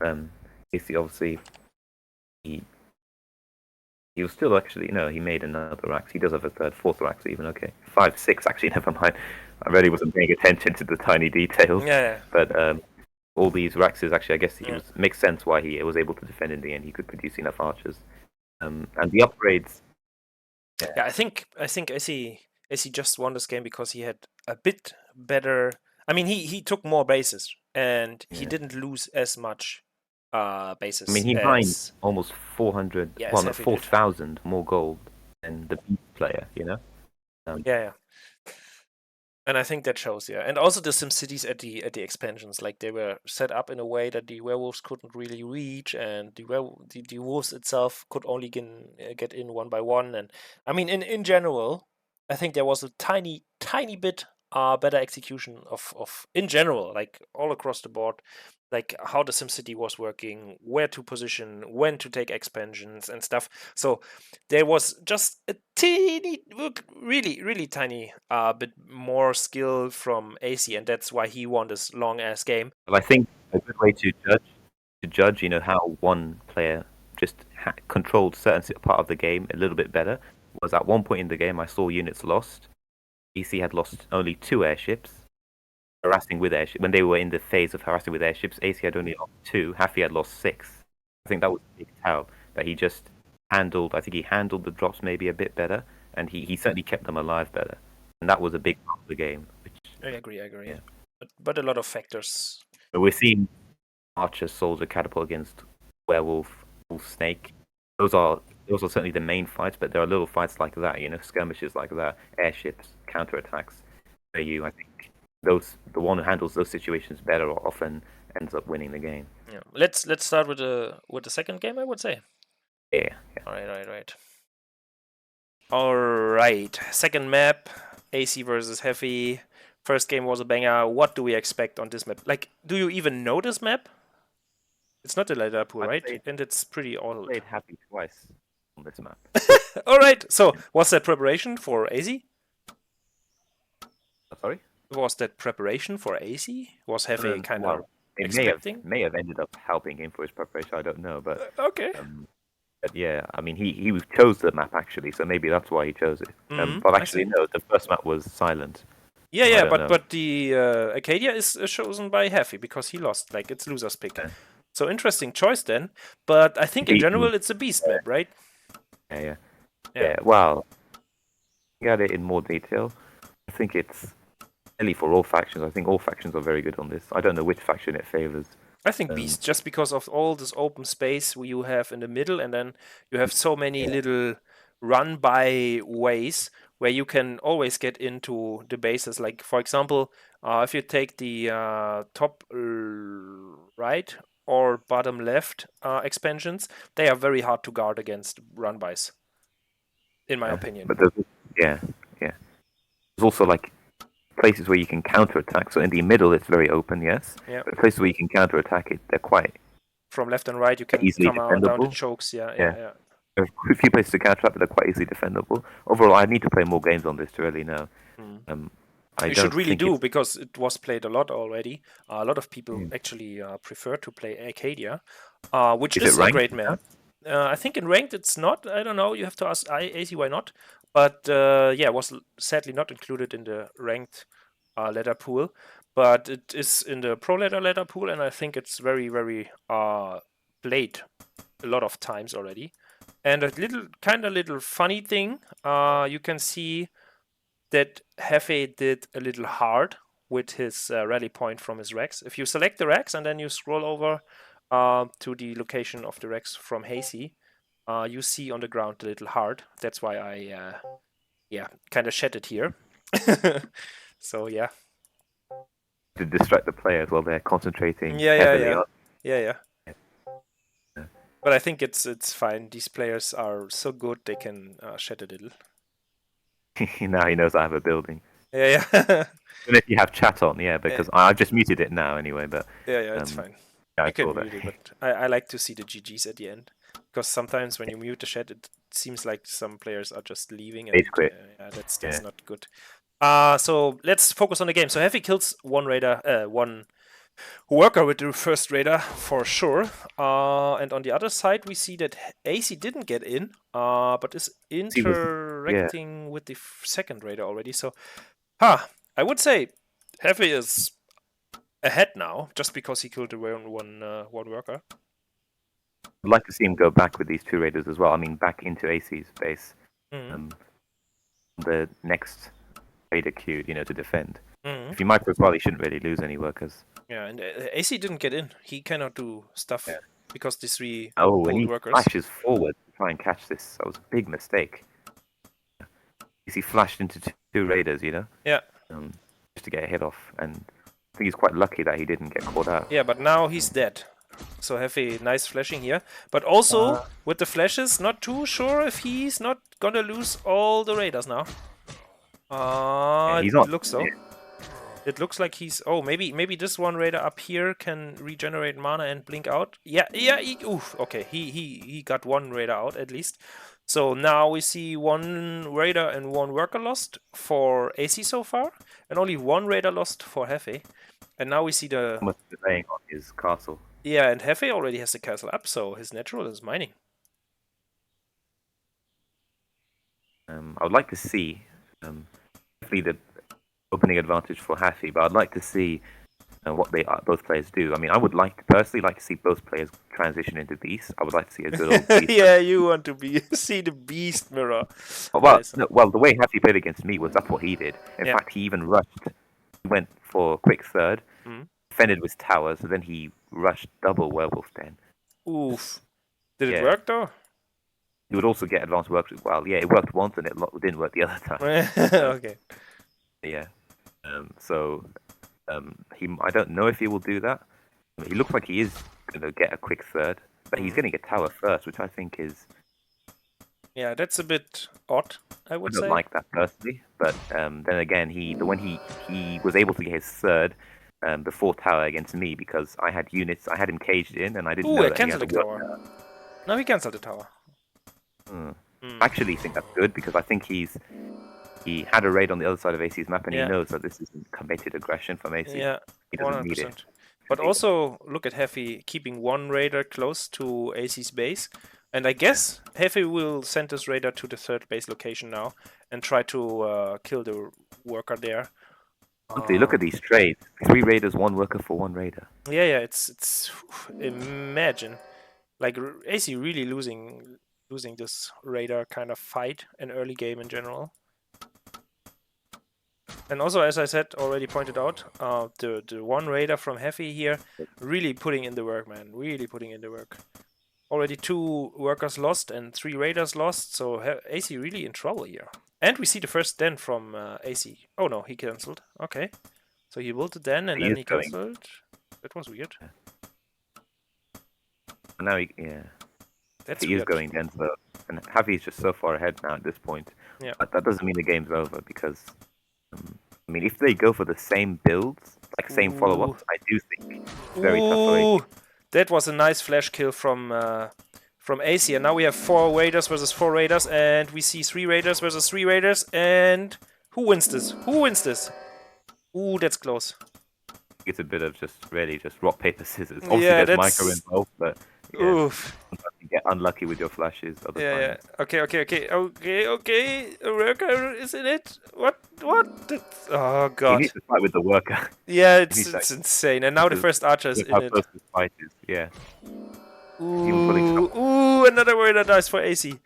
Aicy, obviously, he was still actually, he made another axe. He does have a third, fourth axe even, okay. 5, 6, actually, never mind. I really wasn't paying attention to the tiny details. Yeah. But all these axes, actually, I guess makes sense why he was able to defend in the end. He could produce enough archers. And the upgrades... Yeah, I think Aicy just won this game because he had a bit better... I mean, he took more bases, and he didn't lose as much bases. I mean, he mined almost 400, 4,000 more gold than the beast player, Yeah. And I think that shows, and also the SimCities at the expansions, like they were set up in a way that the werewolves couldn't really reach, and the wolves itself could only get in one by one. And I mean, in general, I think there was a tiny bit better execution of in general, like all across the board, like how the SimCity was working, where to position, when to take expansions and stuff. So there was just a really tiny bit more skill from Aicy, and that's why he won this long ass game. Well, I think a good way to judge, how one player just controlled certain part of the game a little bit better was at one point in the game I saw units lost. Aicy had lost only 2 airships. Harassing with airships. When they were in the phase of harassing with airships, Aicy had only lost 2. Haffey had lost 6. I think that was a big tell that he just handled. I think he handled the drops maybe a bit better, and he certainly kept them alive better. And that was a big part of the game. I agree. Yeah. But a lot of factors. But we're seeing archer, soldier, catapult against werewolf, wolf, snake. Those are certainly the main fights, but there are little fights like that, skirmishes like that, airships, counterattacks. Where I think the one who handles those situations better often ends up winning the game. Yeah. Let's start with the second game, I would say. Yeah. All right. Second map, Aicy versus Haffey. First game was a banger. What do we expect on this map? Like, do you even know this map? It's not the Liverpool, right? And it's pretty old. I played Haffey twice on this map. All right. So, was that preparation for Aicy? Sorry? Was that preparation for Aicy? Was Haffey kind of expecting? May have ended up helping him for his preparation. I don't know, but okay. But yeah, I mean, he chose the map actually, so maybe that's why he chose it. But actually, no, the first map was silent. Yeah, but the Acadia is chosen by Haffey because he lost. Like, it's loser's pick. Yeah. So interesting choice then. But I think in general it's a beast map, right? Yeah. Well, get it in more detail. I think it's really for all factions. I think all factions are very good on this. I don't know which faction it favors. I think beast, just because of all this open space you have in the middle, and then you have so many little run-by ways where you can always get into the bases. Like, for example, if you take the top right or bottom left expansions, they are very hard to guard against run-bys, in my opinion. But there's also like places where you can counterattack. So in the middle, it's very open, yes. Yeah. But places where you can counterattack it, they're quite from left and right. You can easily come out down the chokes. Yeah. There are a few places to counterattack, but they're quite easily defendable. Overall, I need to play more games on this to really know. You should really do, because it was played a lot already. A lot of people actually prefer to play Arcadia, which is a great map. I think in ranked it's not. I don't know. You have to ask Aicy why not. But yeah, it was sadly not included in the ranked ladder pool. But it is in the pro ladder pool, and I think it's very, very played a lot of times already. And a little funny thing, you can see that Haffey did a little hard with his rally point from his Rex. If you select the Rex and then you scroll over to the location of the Rex from Aicy, you see on the ground a little hard. That's why I kind of shed it here. So yeah. To distract the players while they're concentrating. Yeah. But I think it's fine. These players are so good they can shed a little. Now he knows I have a building. Yeah. And if you have chat on, because I've just muted it now anyway. But yeah, it's fine. I can mute it, but I like to see the GGs at the end, because sometimes when you mute the chat, it seems like some players are just leaving, and that's not good. So let's focus on the game. So Haffey kills one raider, one worker with the first raider for sure. And on the other side, we see that Aicy didn't get in, but is interacting with the second raider already. So, I would say Haffey is ahead now, just because he killed the one worker. I'd like to see him go back with these two raiders as well. I mean, back into Aicy's base. The next raider queue, to defend. If you micro as well, he shouldn't really lose any workers. Yeah, and Aicy didn't get in. He cannot do stuff because the three and he workers flashes forward to try and catch this. That was a big mistake. He flashed into two raiders, Yeah. Just to get a hit off, and I think he's quite lucky that he didn't get caught out. Yeah, but now he's dead. So Haffey, nice flashing here. But also, with the flashes, not too sure if he's not gonna lose all the raiders now. It looks so. It looks like he's... Oh, maybe this one raider up here can regenerate mana and blink out. Yeah. Okay, he got one raider out at least. So now we see one raider and one worker lost for Aicy so far, and only one raider lost for Haffey. And now we see the... Almost delaying on his castle. Yeah, and Haffey already has the castle up, so his natural is mining. I would like to see... definitely the opening advantage for Haffey, but I'd like to see what both players do. I mean, I would personally like to see both players transition into Beast. I would like to see a good old Beast. Yeah, you want to see the Beast mirror. Well, the way Haffey played against me was that's what he did. In fact, he even rushed. He went for a quick third, defended with towers, and then he rushed double Werewolf Den. Oof. Did it work though? He would also get advanced works as well. Yeah, it worked once and it didn't work the other time. Okay. Yeah. I don't know if he will do that. He looks like he is going to get a quick third, but he's getting a tower first, which I think is... Yeah, that's a bit odd, I would say. I don't like that personally, but then again, when he was able to get his third before tower against me, because I had units, I had him caged in, and I didn't know that he had the tower. No, he cancelled the tower. I actually think that's good, because I think he had a raid on the other side of Aicy's map, and he knows that this isn't committed aggression from Aicy. Yeah, he doesn't need it. But also, look at Haffey keeping one raider close to Aicy's base. And I guess Haffey will send this raider to the third base location now and try to kill the worker there. Look at these trades. 3 raiders, 1 worker for 1 raider. Yeah, it's imagine. Like, Aicy really losing this raider kind of fight in early game in general. And also, as I said, already pointed out, the one raider from Haffey here really putting in the work, man. Really putting in the work. Already 2 workers lost and 3 raiders lost, so Aicy really in trouble here. And we see the first den from Aicy. Oh no, he cancelled. Okay. So he built the den and then he cancelled. That was weird. Now he is going den, so... And Haffey is just so far ahead now at this point. Yeah. But that doesn't mean the game's over, because... I mean, if they go for the same builds, like same follow-ups, I do think it's very tough. That was a nice flash kill from Aicy, and now we have 4 raiders versus 4 raiders, and we see 3 raiders versus 3 raiders, and who wins this? Ooh, that's close. It's a bit of just rock, paper, scissors. Obviously, Yeah, there's micro that's... involved, but yeah, Oof. sometimes you get unlucky with your flashes other Yeah, yeah. times. Okay. A worker is in it. What? Oh, He God. needs to fight with the worker. Yeah, He needs to it's insane. And now the because first archer is look in how it. close this fight is. Yeah, he's even pulling some. Ooh, another Raider dies for AC.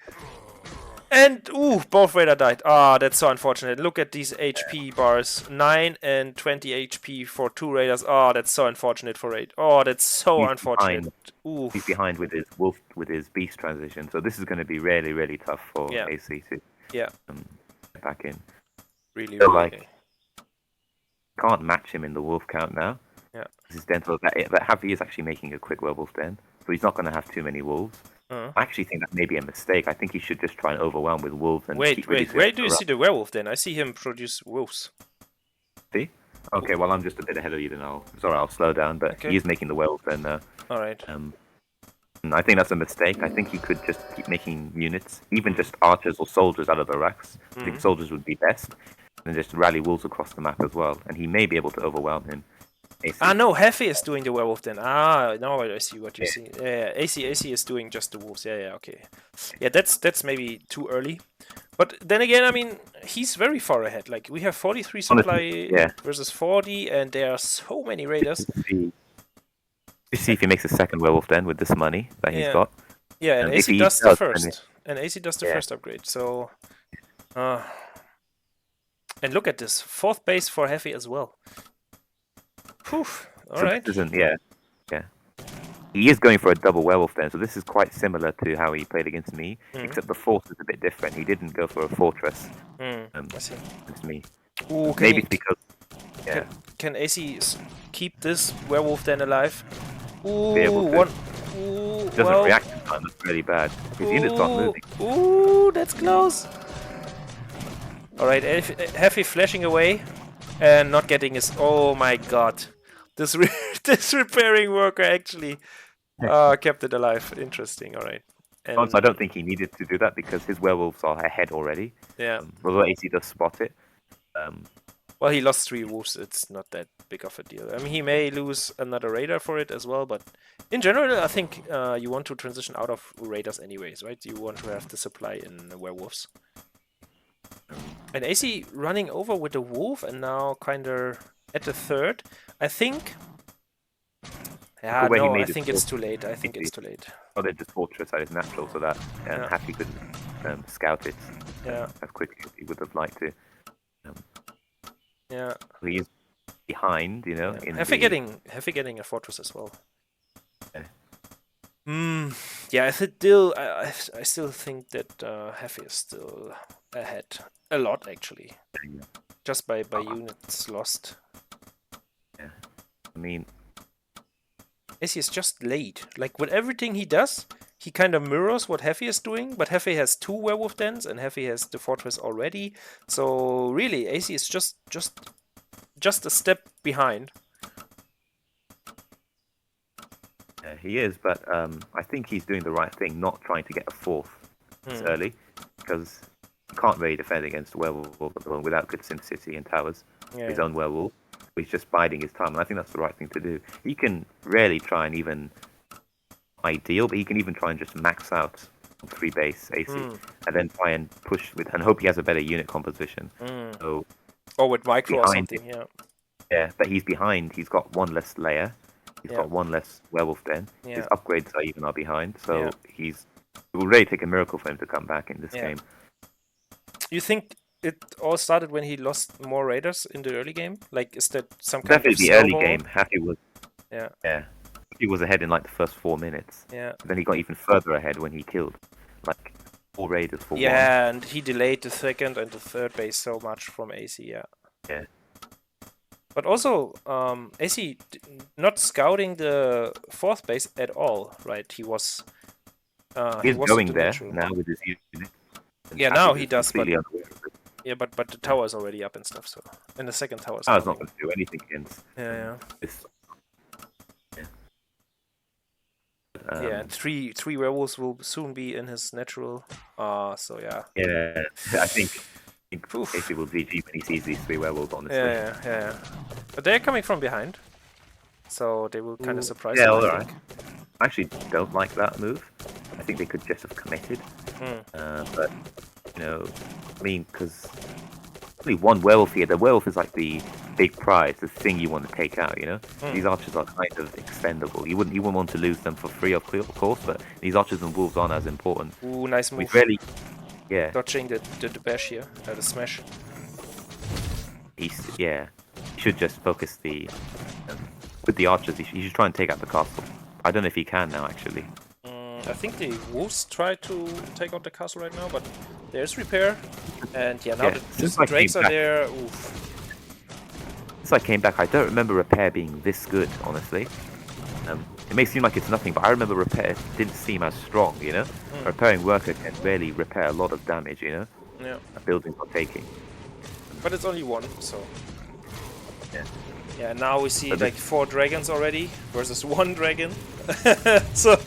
And, both Raider died. Ah, that's so unfortunate. Look at these HP bars. 9 and 20 HP for 2 Raiders. Oh, that's so unfortunate for Raid. Oh, that's so He's unfortunate. behind. He's behind with his wolf, with his beast transition. So this is going to be really, really tough for Yeah. AC to Yeah. get back in. Really, So, really. like, can't match him in the wolf count now. Yeah. His dental, but Haffey is actually making a quick werewolf den, so he's not going to have too many wolves. I actually think that may be a mistake. I think he should just try and overwhelm with wolves and Wait. Where do you see the werewolf then? I see him produce wolves. See? Okay, well, I'm just a bit ahead of you then. I'll slow down, but he is making the werewolf den now. All right. I think that's a mistake. I think he could just keep making units, even just archers or soldiers out of the racks. I think soldiers would be best, and just rally wolves across the map as well, and he may be able to overwhelm him. AC. No, Haffey is doing the werewolf then. Now I see what you see. Yeah, AC is doing just the wolves. Yeah, okay. Yeah, that's maybe too early. But then again, I mean, he's very far ahead. Like, we have 43 supply versus 40, and there are so many raiders. Let's see if he makes a second werewolf den with this money that he's got. Yeah, and AC does the first. And AC does the first upgrade. So, and look at this. 4th base for Haffey as well. Whew. All right. Yeah. He is going for a double werewolf then, so this is quite similar to how he played against me, except the force is a bit different. He didn't go for a fortress. I see. Against me. Ooh, maybe it's because. Yeah. Can AC keep this werewolf then alive? Ooh, Doesn't react in time. That's really bad. His units aren't moving. Ooh, that's close. All right, Haffey flashing away and not getting his. Oh my God, this this repairing worker actually kept it alive. Interesting. All right. And I don't think he needed to do that because his werewolves are ahead already. Yeah. Although AC does spot it. Well, he lost 3 wolves. It's not that big of a deal. I mean, he may lose another raider for it as well, but in general, I think you want to transition out of raiders anyways, right? You want to have the supply in werewolves. And AC running over with the wolf and now kind of at the 3rd. I think... Yeah, no, I think it's too late. I think it's too late. Oh, they just fortress that is natural so that Haffey could scout it as quickly as he would have liked to. Yeah. He's behind, you know. Yeah. Haffey getting a fortress as well. Yeah, I still think that Haffey is still ahead a lot actually. Just by units lost. Yeah. I mean, AC is just late. Like, with everything he does, he kind of mirrors what Haffey is doing, but Haffey has 2 werewolf dens and Haffey has the fortress already. So really, AC is just a step behind. Yeah, he is, but I think he's doing the right thing, not trying to get a 4th this early, because he can't really defend against werewolf at the moment without good City and towers. His own werewolf. He's just biding his time, and I think that's the right thing to do. He can really try and even ideal, but he can even try and just max out 3 base AC, and then try and push with and hope he has a better unit composition. So, or with micro or something, Yeah, but he's behind. He's got 1 less layer. He's got 1 less werewolf den. His upgrades are behind, so it will really take a miracle for him to come back in this game. You think it all started when he lost more raiders in the early game? Like, is that some kind of definitely the early game? Haffey was he was ahead in like the first 4 minutes. Yeah. Then he got even further ahead when he killed like 4 raiders for 1. Yeah, and he delayed the 2nd and the 3rd base so much from AC. Yeah. But also, AC not scouting the 4th base at all, right? He was. He's going there now with his unit. Yeah, now he does, but but the tower is already up and stuff. So, and the 2nd tower is. Not going to do anything against. And three werewolves will soon be in his natural. So yeah. Yeah, I think think Oof. Aicy will GG when he sees these 3 werewolves, honestly. Yeah. But they're coming from behind, so they will kind of surprise yeah, him, all I right. think. I actually don't like that move. I think they could just have committed. But, you know, I mean, because only one werewolf here. The werewolf is like the big prize, the thing you want to take out, you know? These archers are kind of expendable. You wouldn't want to lose them for free, of course, but these archers and wolves aren't as important. Ooh, nice We move. really, yeah. Dodging the bash here, the smash. He should just focus with the archers. He should try and take out the castle. I don't know if he can now, actually. I think the wolves try to take out the castle right now, but there's repair. And yeah, now the drakes are there. Oof. Since I came back, I don't remember repair being this good, honestly. It may seem like it's nothing, but I remember repair didn't seem as strong, you know? A repairing worker can really repair a lot of damage, you know? Yeah. A building for taking. But it's only one, so... Yeah. Yeah, now we see like 4 dragons already versus 1 dragon. So,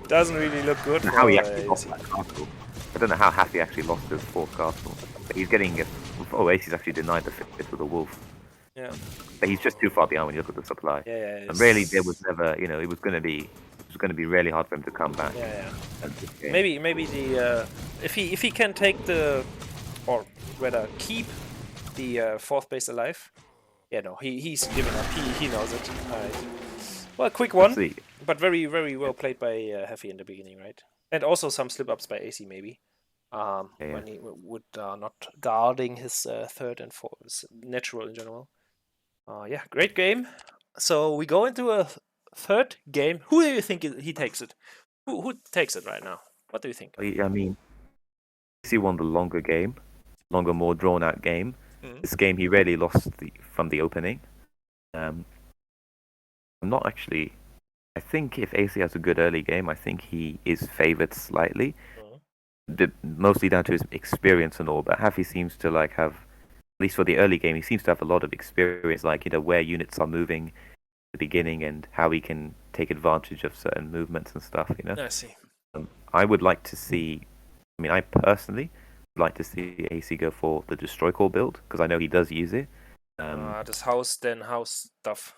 doesn't really look good for how he actually lost that castle. I don't know how Haffey actually lost his 4th castle. But he's getting... Oh, Aicy's actually denied the 5th with the wolf. Yeah. But he's just too far behind when you look at the supply. Yeah. And really, there was never, you know, it was going to be really hard for him to come back. Yeah. Maybe the if he can take the, or rather keep the 4th base alive. Yeah, no, he's giving up. He knows it. Alright. Well, quick one, but very well played by Haffey in the beginning, right? And also some slip ups by Aicy maybe. When he would not guarding his 3rd and 4th natural in general. Yeah, great game. So we go into a 3rd game. Who do you think he takes it? Who takes it right now? What do you think? I mean, he won the longer game, more drawn out game. This game he really lost from the opening. I'm not actually. I think if Aicy has a good early game, I think he is favoured slightly. Mostly down to his experience and all, but Haffey seems to like have, at least for the early game, he seems to have a lot of experience, like, you know, where units are moving at the beginning and how he can take advantage of certain movements and stuff, you know? I see. I would like to see, I mean, I personally would like to see Aicy go for the Destroy Core build, because I know he does use it. This house stuff.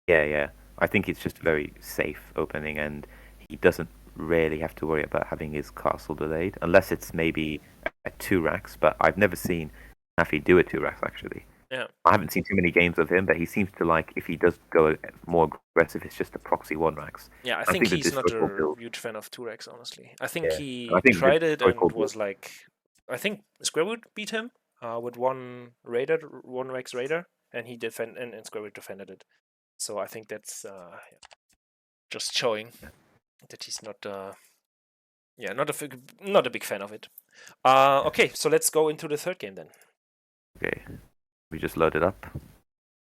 Yeah. I think it's just a very safe opening, and he doesn't really have to worry about having his castle delayed, unless it's maybe at 2 racks, but I've never seen Haffey do it 2 racks, actually. Yeah. I haven't seen too many games of him, but he seems to like, if he does go more aggressive, it's just a proxy 1 racks. Yeah, I think he's not a huge fan of 2 racks, honestly. I think he tried it and was like, I think Squarewood beat him with 1 racks raider, and he and Squarewood defended it. So I think that's just showing that he's not not a big fan of it. Okay, so let's go into the 3rd game then. Okay, we just loaded up.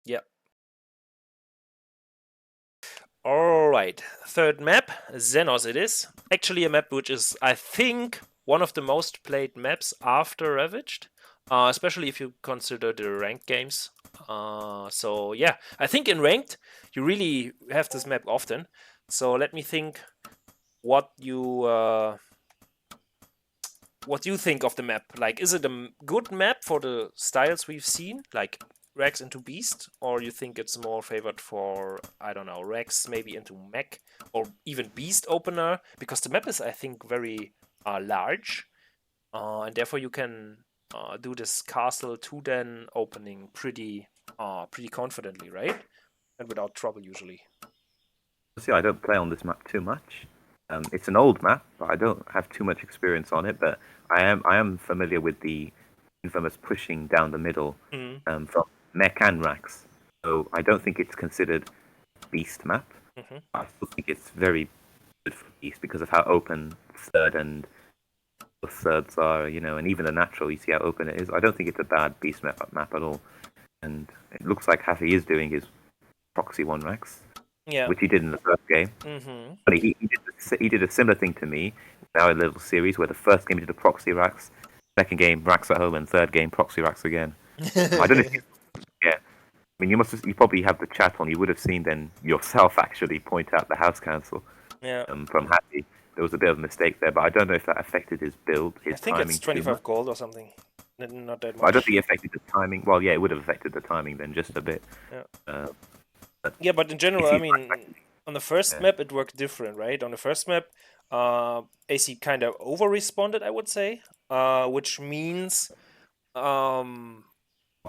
Yeah. Alright, 3rd map, Xenos it is. Actually a map which is, I think, one of the most played maps after Ravaged, especially if you consider the ranked games. So yeah, I think in ranked, you really have this map often. So let me think what you think of the map. Like, is it a good map for the styles we've seen, like Rex into Beast, or you think it's more favored for, I don't know, Rex maybe into Mech, or even Beast opener? Because the map is, I think, very large, and therefore you can do this castle 2-den opening pretty confidently, right? And without trouble usually. See, I don't play on this map too much. It's an old map, but I don't have too much experience on it. But I am familiar with the infamous pushing down the middle from Mech and Rax. So I don't think it's considered Beast map. I still think it's very good for Beast because of how open 3rd and the 3rds are, you know, and even the natural, you see how open it is. I don't think it's a bad Beast map at all. And it looks like Haffey is doing his proxy 1 Rax. Yeah. Which he did in the 1st game. But he did a similar thing to me in our little series where the 1st game he did a proxy racks, 2nd game racks at home, and 3rd game proxy racks again. I don't know if I mean, you probably have the chat on. You would have seen then yourself actually point out the house council from Haffey. There was a bit of a mistake there, but I don't know if that affected his build, his timing. I think it's 25 gold or something. Not that But I don't much. think it affected the timing. Well, yeah, it would have affected the timing then just a bit. Yeah. But Yeah, but in general, I AC, mean, on the first yeah. map it worked different, right? On the first map, AC kind of over responded, I would say, which means that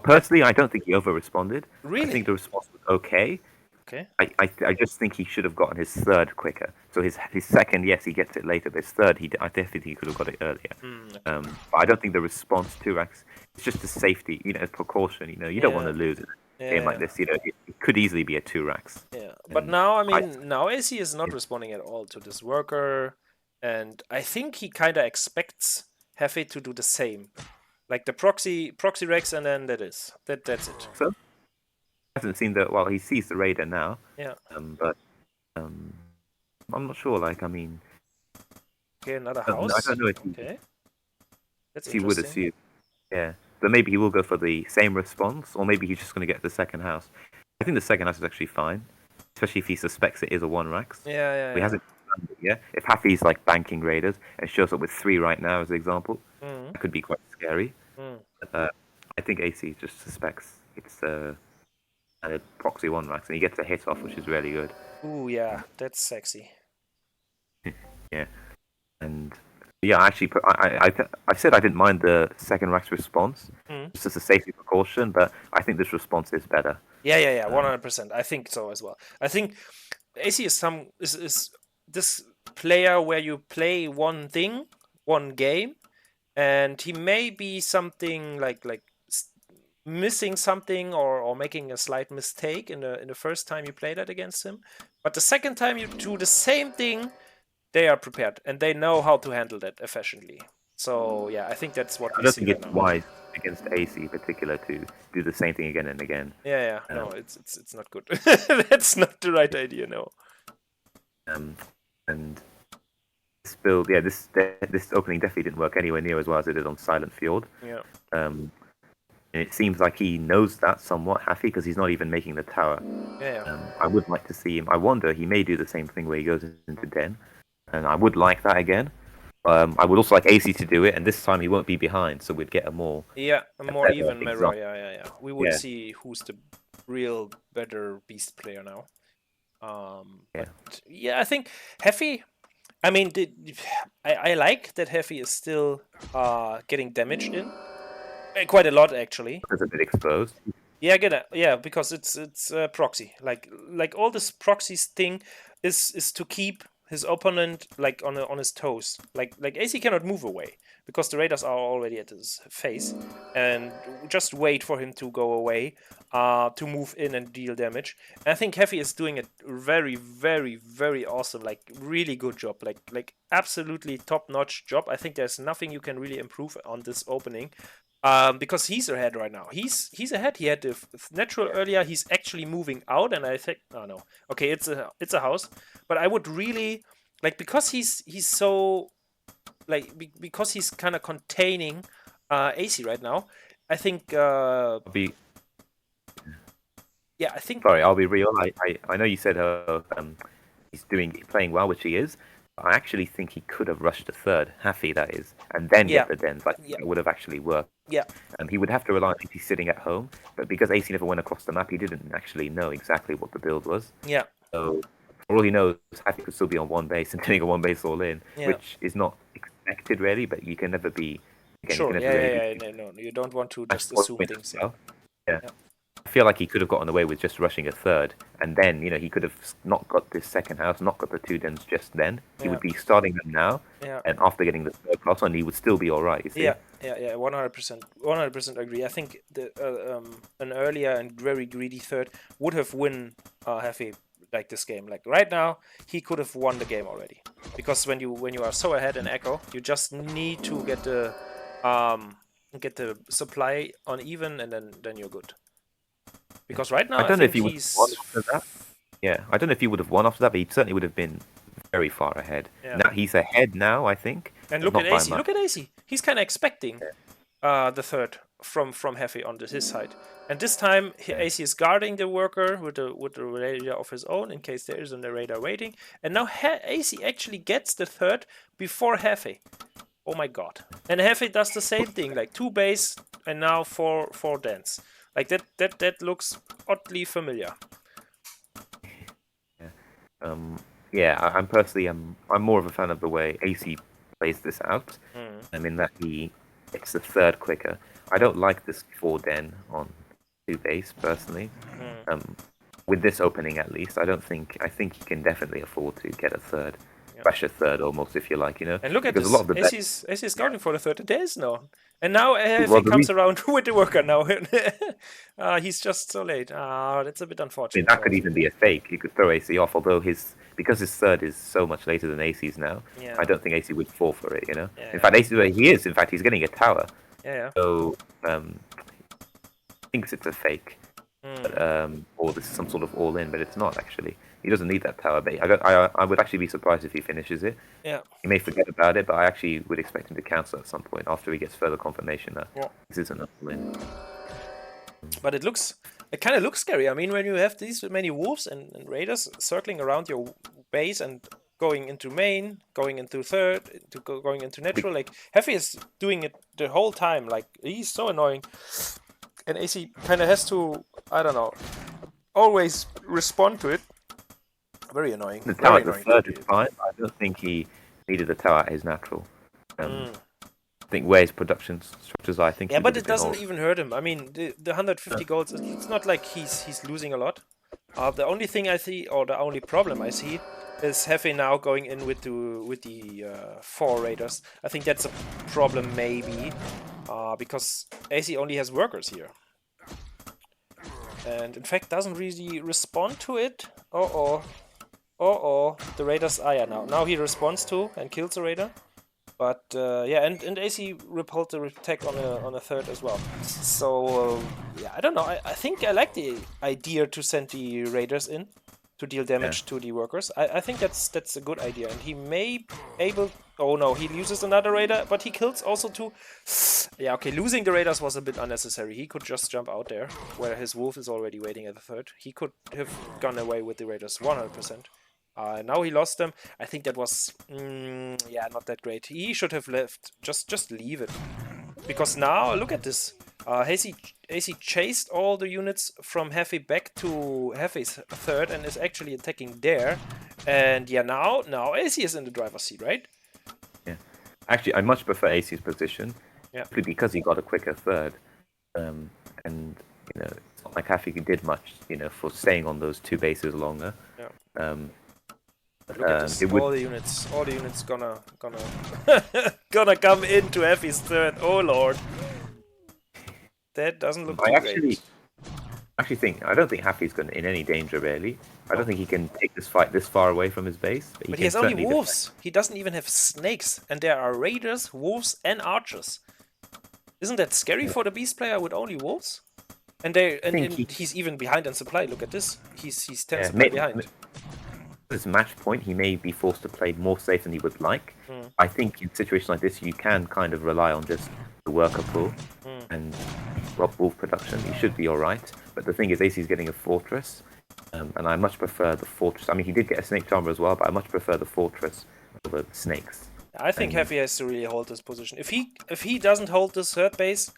Personally, I don't think he over responded. I think really the response was okay. okay. I just think he should have gotten his third quicker. So his second, yes, he gets it later. But his third, I definitely think he could have got it earlier. Okay. But I don't think the response to Rex, it's just a safety, a precaution. You don't want to lose in a game like Yeah, this. It could easily be a 2-Rax. yeah. But And now, I I, mean, now AC is not responding at all to this worker, and I think he kind of expects Haffey to do the same, like the proxy Rex, and then that's it. so hasn't seen the he sees the Raider now. Yeah. But I'm not sure. Like, I mean, Okay, another I house. don't know if Okay, that's he would interesting. assume. Yeah, but maybe he will go for the same response, or maybe he's just going to get the second house. I think the second house is actually fine, especially if he suspects it is a 1-Rax. Yeah. He hasn't done it yet. If Haffey's like banking Raiders and shows up with 3 right now, as an example, Mm. that could be quite scary. Mm. But, I think AC just suspects it's a proxy 1-Rax, and he gets a hit off, which is really good. Ooh, yeah, that's sexy. Yeah, and yeah, actually, I said I didn't mind the second Rax response, just as a safety precaution, but I think this response is better. Yeah, 100%. I think so as well. I think AC is this player where you play one thing, one game, and he may be something like missing something or making a slight mistake in the first time you play that against him, but the second time you do the same thing, they are prepared and they know how to handle that efficiently. So yeah, I think that's what I we don't see think right it's now. wise against AC in particular to do the same thing again and again. Yeah. No, it's not good. That's not the right idea. No. And this build, yeah, this opening definitely didn't work anywhere near as well as it did on Silent Fjord. Yeah. And it seems like he knows that somewhat, Haffey, because he's not even making the tower. Yeah. I would like to see him. I wonder he may do the same thing where he goes into Den, and I would like that again. I would also like AC to do it, and this time he won't be behind, so we'd get a more more even mirror. example. Yeah. We would see who's the real better beast player now. But yeah, I think Haffey. I mean, I like that Haffey is still getting damaged in quite a lot actually. It's a bit exposed. Yeah, I get it. Yeah, because it's proxy. Like all this proxies thing is to keep his opponent like on his toes. Like AC cannot move away because the raiders are already at his face, and just wait for him to go away, to move in and deal damage. And I think Haffey is doing a very, very, very awesome, like really good job, like absolutely top notch job. I think there's nothing you can really improve on this opening. Because he's ahead right now. He's ahead. He had the natural earlier. He's actually moving out, and I think no. Okay, it's a house, but I would really like because he's so like because he's kind of containing AC right now. I think Yeah, I think sorry, I'll be real. I know you said he's playing well, which he is. I actually think he could have rushed a third, Haffey that is, and then get the dens. It would have actually worked. Yeah. He would have to rely on AC sitting at home, but because AC never went across the map, he didn't actually know exactly what the build was. Yeah. So for all he knows, Haffey could still be on one base and doing a one base all in, which is not expected really, but you can never be. Again, sure. You can never really no, you don't want to just assume things. Yeah. I feel like he could have gotten away with just rushing a third, and then he could have not got this second house, not got the 2 dens just then. He would be starting them now, and after getting the third plus on, he would still be all right. You see? Yeah, 100% agree. I think an earlier and very greedy third would have won Haffey like this game. Like right now, he could have won the game already, because when you are so ahead in Echo, you just need to get the supply on even, and then you're good. Because right now, I don't know if he would have won after that. Yeah, I don't know if he would have won after that, but he certainly would have been very far ahead. Yeah. Now he's ahead now, I think. And look at AC. Look at AC. He's kind of expecting the third from Haffey on his side. And this time, AC is guarding the worker with the radar of his own in case there isn't a radar waiting. And now AC actually gets the third before Haffey. Oh my god. And Haffey does the same thing, like 2 base and now 4 dance. Like that looks oddly familiar. Yeah. I'm personally I'm more of a fan of the way Aicy plays this out. I mean that he gets the third quicker. I don't like this 4 den on 2 base personally. With this opening at least, I think he can definitely afford to get a third. Crash a third almost, if you like, you know. And look at because this. A lot of the Aicy's scouting for the third. There is no. And now well, he comes around with the worker now. He's just so late. That's a bit unfortunate. That could even be a fake. You could throw Aicy off, although because his third is so much later than Aicy's now, I don't think Aicy would fall for it, you know. In fact, Aicy, in fact, he's getting a tower. So, thinks it's a fake. Or this is some sort of all-in, but it's not actually. He doesn't need that tower bait. I would actually be surprised if he finishes it. He may forget about it, but I actually would expect him to cancel at some point after he gets further confirmation that this isn't an all-in. But it kind of looks scary. I mean, when you have these many wolves and raiders circling around your base and going into main, going into third, going into natural, like Haffey is doing it the whole time. Like he's so annoying. And Aicy kind of has to, I don't know, always respond to it. Very annoying. The tower at the third is fine. I don't think he needed the tower at his natural. I think where his production structures are, I think. Yeah, but it doesn't even hurt him. I mean, the 150 golds, it's not like he's losing a lot. The only thing I see, or the only problem I see, is Haffey now going in with the 4 raiders. I think that's a problem maybe, because Aicy only has workers here. And in fact doesn't really respond to it. The raiders are now he responds to and kills the raider. But and Aicy repelled the attack on a third as well. So I don't know. I think I like the idea to send the raiders in to deal damage to the workers. I think that's a good idea, and he may able. Oh no, he uses another raider, but he kills also 2. Yeah, okay, losing the raiders was a bit unnecessary. He could just jump out there, where his wolf is already waiting at the third. He could have gone away with the raiders 100%. Now he lost them. I think that was, not that great. He should have left. Just leave it. Because now, look at this. Aicy chased all the units from Haffey back to Haffey's third and is actually attacking there. And now Aicy is in the driver's seat, right? Yeah. Actually, I much prefer Aicy's position. Yeah. Because he got a quicker third. And, it's not like Haffey did much, for staying on those 2 bases longer. Yeah. Look at this. All the units gonna gonna come into Haffey's third. Oh lord, that doesn't look too great. I don't think Haffey's in any danger really. I don't think he can take this fight this far away from his base. But he has only wolves. He doesn't even have snakes, and there are raiders, wolves, and archers. Isn't that scary for the beast player with only wolves? And he's even behind in supply. Look at this. He's 10 supply behind. This match point, he may be forced to play more safe than he would like. I think in situations like this, you can kind of rely on just the worker pool and rob wolf production. You should be alright. But the thing is, Aicy's getting a fortress, and I much prefer the fortress. I mean, he did get a snake charmer as well, but I much prefer the fortress over the snakes. I think Haffey has to really hold this position. If he doesn't hold this third base,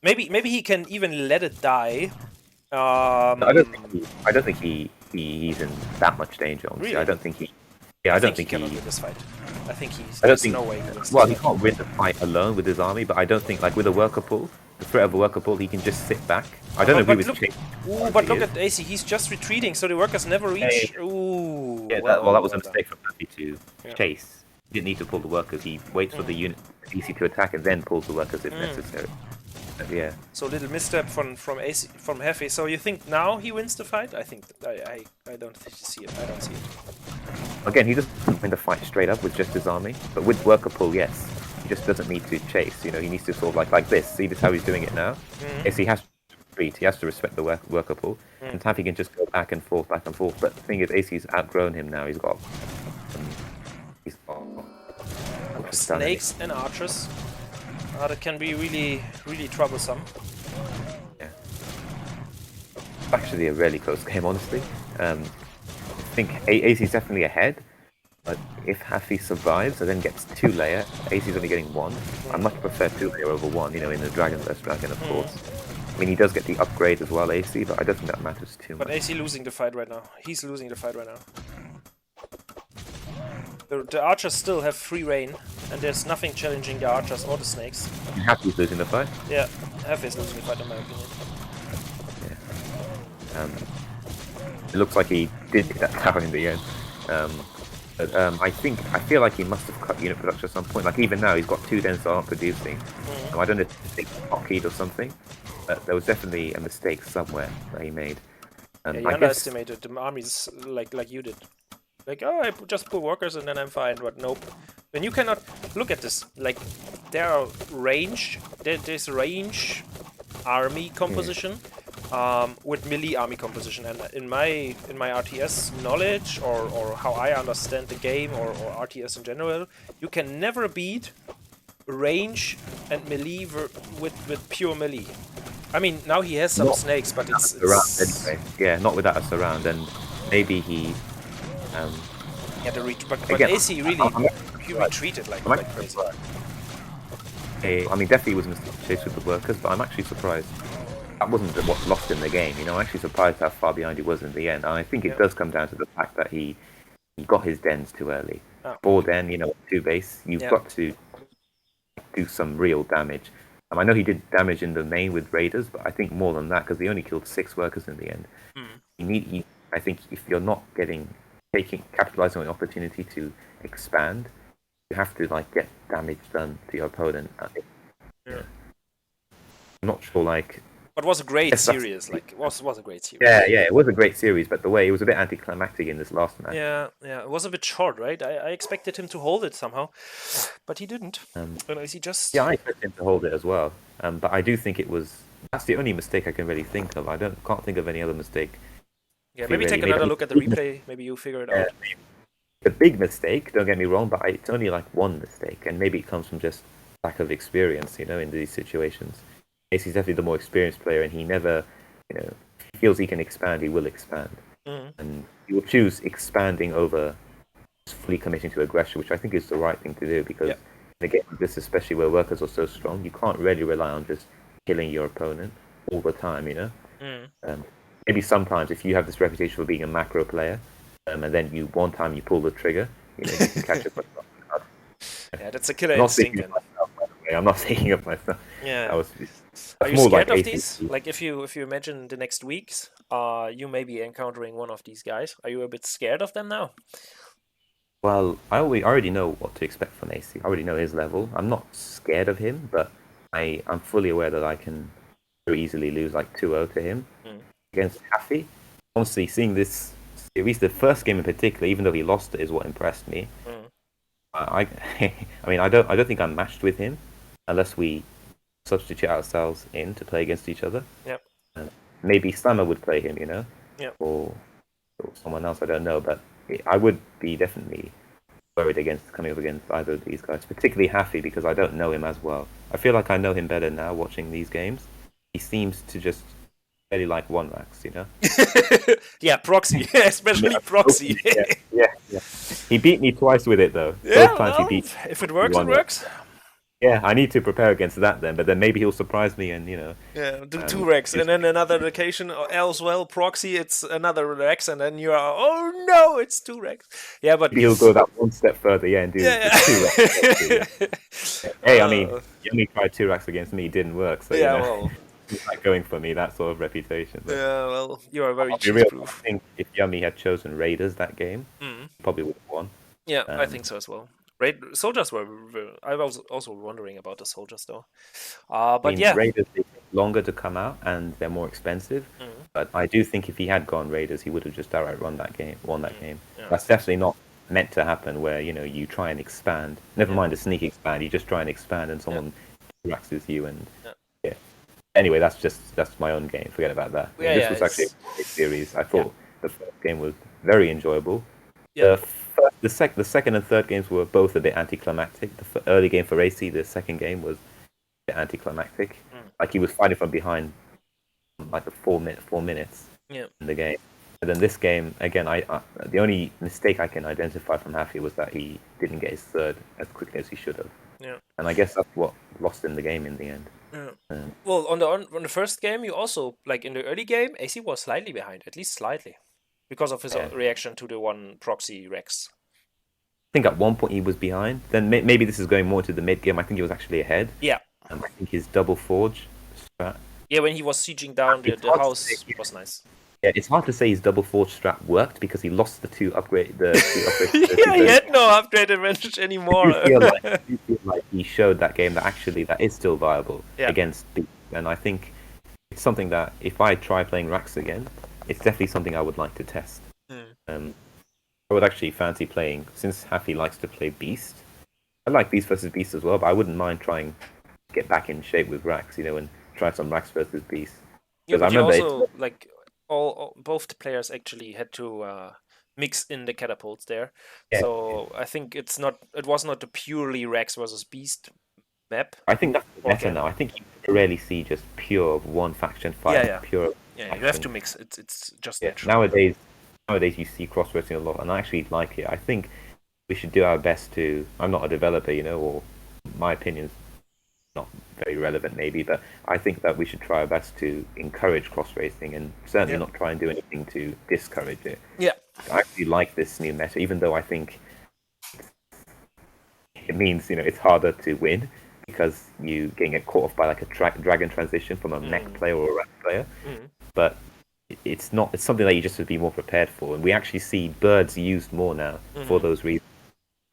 maybe he can even let it die. I don't think he's in that much danger. Honestly. Really? I don't think he. Yeah, I don't think he cannot win this fight. I think no way he wins. Well, he can't win the fight alone with his army, but I don't think with a worker pool, the threat of a worker pool, he can just sit back. I don't agree with Chase. But look at Aicy. He's just retreating, so the workers never reach. Ooh. Yeah, that was a mistake from Haffey to Chase. He didn't need to pull the workers. He waits for the unit Aicy to attack and then pulls the workers if necessary. Yeah. So little misstep from Haffey. So you think now he wins the fight? I think I don't see it. I don't see it. Again, he doesn't win the fight straight up with just his army, but with worker pull, yes, he just doesn't need to chase. He needs to sort of like this. See, this is how he's doing it now. Yes, he has to retreat. He has to respect the worker pull, and Haffey can just go back and forth. But the thing is, Aicy's outgrown him now. He's got snakes and archers. That can be really, really troublesome. Yeah. Actually, a really close game, honestly. I think Aicy's definitely ahead, But if Haffey survives and then gets 2-layer, Aicy's only getting 1. I much prefer 2-layer over 1, you know, in the Dragon vs. Dragon, of course. I mean, he does get the upgrade as well, Aicy, but I don't think that matters too much. But Aicy losing the fight right now. He's losing the fight right now. The archers still have free reign, and there's nothing challenging the archers or the snakes. Haffey's losing the fight? Yeah, Haffey's losing the fight in my opinion. Yeah. It looks like he did get that tower in the end. But I feel like he must have cut unit production at some point. Like even now, he's got 2 dens that aren't producing. I don't know if it's hotkeyed or something, but there was definitely a mistake somewhere that he made. Yeah, you underestimated the armies like you did. Like, oh, I just put workers and then I'm fine, but nope. When you cannot look at this, like there are there's range army composition with melee army composition, and in my RTS knowledge or how I understand the game or RTS in general, you can never beat range and melee with pure melee. I mean, now he has some snakes, but it's anyway. Yeah, not without a surround, and maybe he. Yeah, but Aicy really he retreated like crazy. I mean, definitely was a mistake to chase with the workers, but I'm actually surprised. That wasn't what lost in the game, you know. I'm actually surprised how far behind he was in the end. And I think it does come down to the fact that he got his dens too early. 4 den, you know, 2 base. You've got to do some real damage. I know he did damage in the main with raiders, but I think more than that because he only killed 6 workers in the end. I think if you're not capitalizing on the opportunity to expand, you have to like get damage done to your opponent. I'm not sure, like. But it was a great series. Like it was a great series. Yeah, it was a great series, but the way it was a bit anticlimactic in this last match. Yeah, it was a bit short, right? I expected him to hold it somehow, but he didn't. And Aicy just. Yeah, I expected him to hold it as well. But I do think that's the only mistake I can really think of. Can't think of any other mistake. Yeah, maybe take another look at the replay. Maybe you figure it out. The big mistake, don't get me wrong, but it's only like one mistake, and maybe it comes from just lack of experience, you know, in these situations. Aicy's definitely the more experienced player, and he never, you know, if he feels he can expand, he will expand. And he will choose expanding over fully committing to aggression, which I think is the right thing to do, because in a game like this, especially where workers are so strong, you can't really rely on just killing your opponent all the time, you know? Maybe sometimes if you have this reputation for being a macro player, and then one time you pull the trigger, you know, you can catch up. Yeah, that's a killer instinct. I'm not thinking of myself. Yeah. Are you scared of these? Like if you imagine the next weeks, you may be encountering one of these guys. Are you a bit scared of them now? Well, I already know what to expect from Aicy. I already know his level. I'm not scared of him, but I'm fully aware that I can very easily lose like 2-0 to him against Haffey. Honestly, seeing this series, the first game in particular, even though he lost it, is what impressed me. I mean, I don't think I'm matched with him unless we substitute ourselves in to play against each other. Yep. Maybe Summer would play him, you know, or someone else. I don't know, but I would be definitely worried against coming up against either of these guys, particularly Haffey, because I don't know him as well. I feel like I know him better now watching these games. He seems to just really like one racks, you know. Yeah, proxy, especially proxy. Yeah. He beat me twice with it though. Yeah, both times he beat. If it works, it works. Yeah, I need to prepare against that then, but then maybe he'll surprise me and, you know. Yeah, do 2 racks, and then another occasion as well, proxy, it's another racks, and then you are, oh no, it's 2 racks. Yeah, but maybe he'll go that one step further, and do 2 racks. Hey, I mean, you only tried 2 racks against me, it didn't work, so well. It's not going for me, that sort of reputation. But yeah, well, you are very cheat-proof. I think if Yummy had chosen Raiders that game, probably would have won. Yeah, I think so as well. Soldiers were. I was also wondering about the soldiers though. But Raiders take longer to come out and they're more expensive. But I do think if he had gone Raiders, he would have just outright won that game. Yeah. That's definitely not meant to happen. Where you try and expand. Never mind a sneak expand. You just try and expand, and someone axes you. And anyway, that's my own game. Forget about that. This was actually a great series. I thought the first game was very enjoyable. Yeah. The second and third games were both a bit anticlimactic. The early game for Aicy, the second game was a bit anticlimactic. Like he was fighting from behind, like the 4 minutes in the game. And then this game, again, I the only mistake I can identify from Haffey was that he didn't get his third as quickly as he should have. Yeah. And I guess that's what lost in the game in the end. Yeah. Well, on the first game, you also, like in the early game, Aicy was slightly behind, at least slightly, because of his reaction to the one proxy Rex. I think at one point he was behind. Then maybe this is going more to the mid game. I think he was actually ahead. Yeah. I think his double forge strat. Yeah, when he was sieging down the house, was nice. Yeah, it's hard to say his double forge strat worked because he lost the two upgrade. Yeah, he had no upgrade advantage anymore. I feel like he showed that game that actually that is still viable against Beast. And I think it's something that if I try playing Rax again, it's definitely something I would like to test. I would actually fancy playing, since Haffey likes to play Beast. I like Beast versus Beast as well, but I wouldn't mind trying to get back in shape with Rax, and try some Rax versus Beast. Yeah, but you also, like, both the players actually had to mix in the catapults there. Yeah. So I think it was not a purely Rax versus Beast map. I think that's better now. I think you rarely see just pure one faction fight. Pure. Yeah, you have to mix. It's just natural. Nowadays you see cross racing a lot, and I actually like it. I think we should do our best to. I'm not a developer, or my opinion's not very relevant maybe, but I think that we should try our best to encourage cross racing and certainly not try and do anything to discourage it. Yeah, I actually like this new meta, even though I think it means it's harder to win because you can get caught off by like a dragon transition from a mech player or a rat player. But it's something that you just have to be more prepared for, and we actually see birds used more now for those reasons.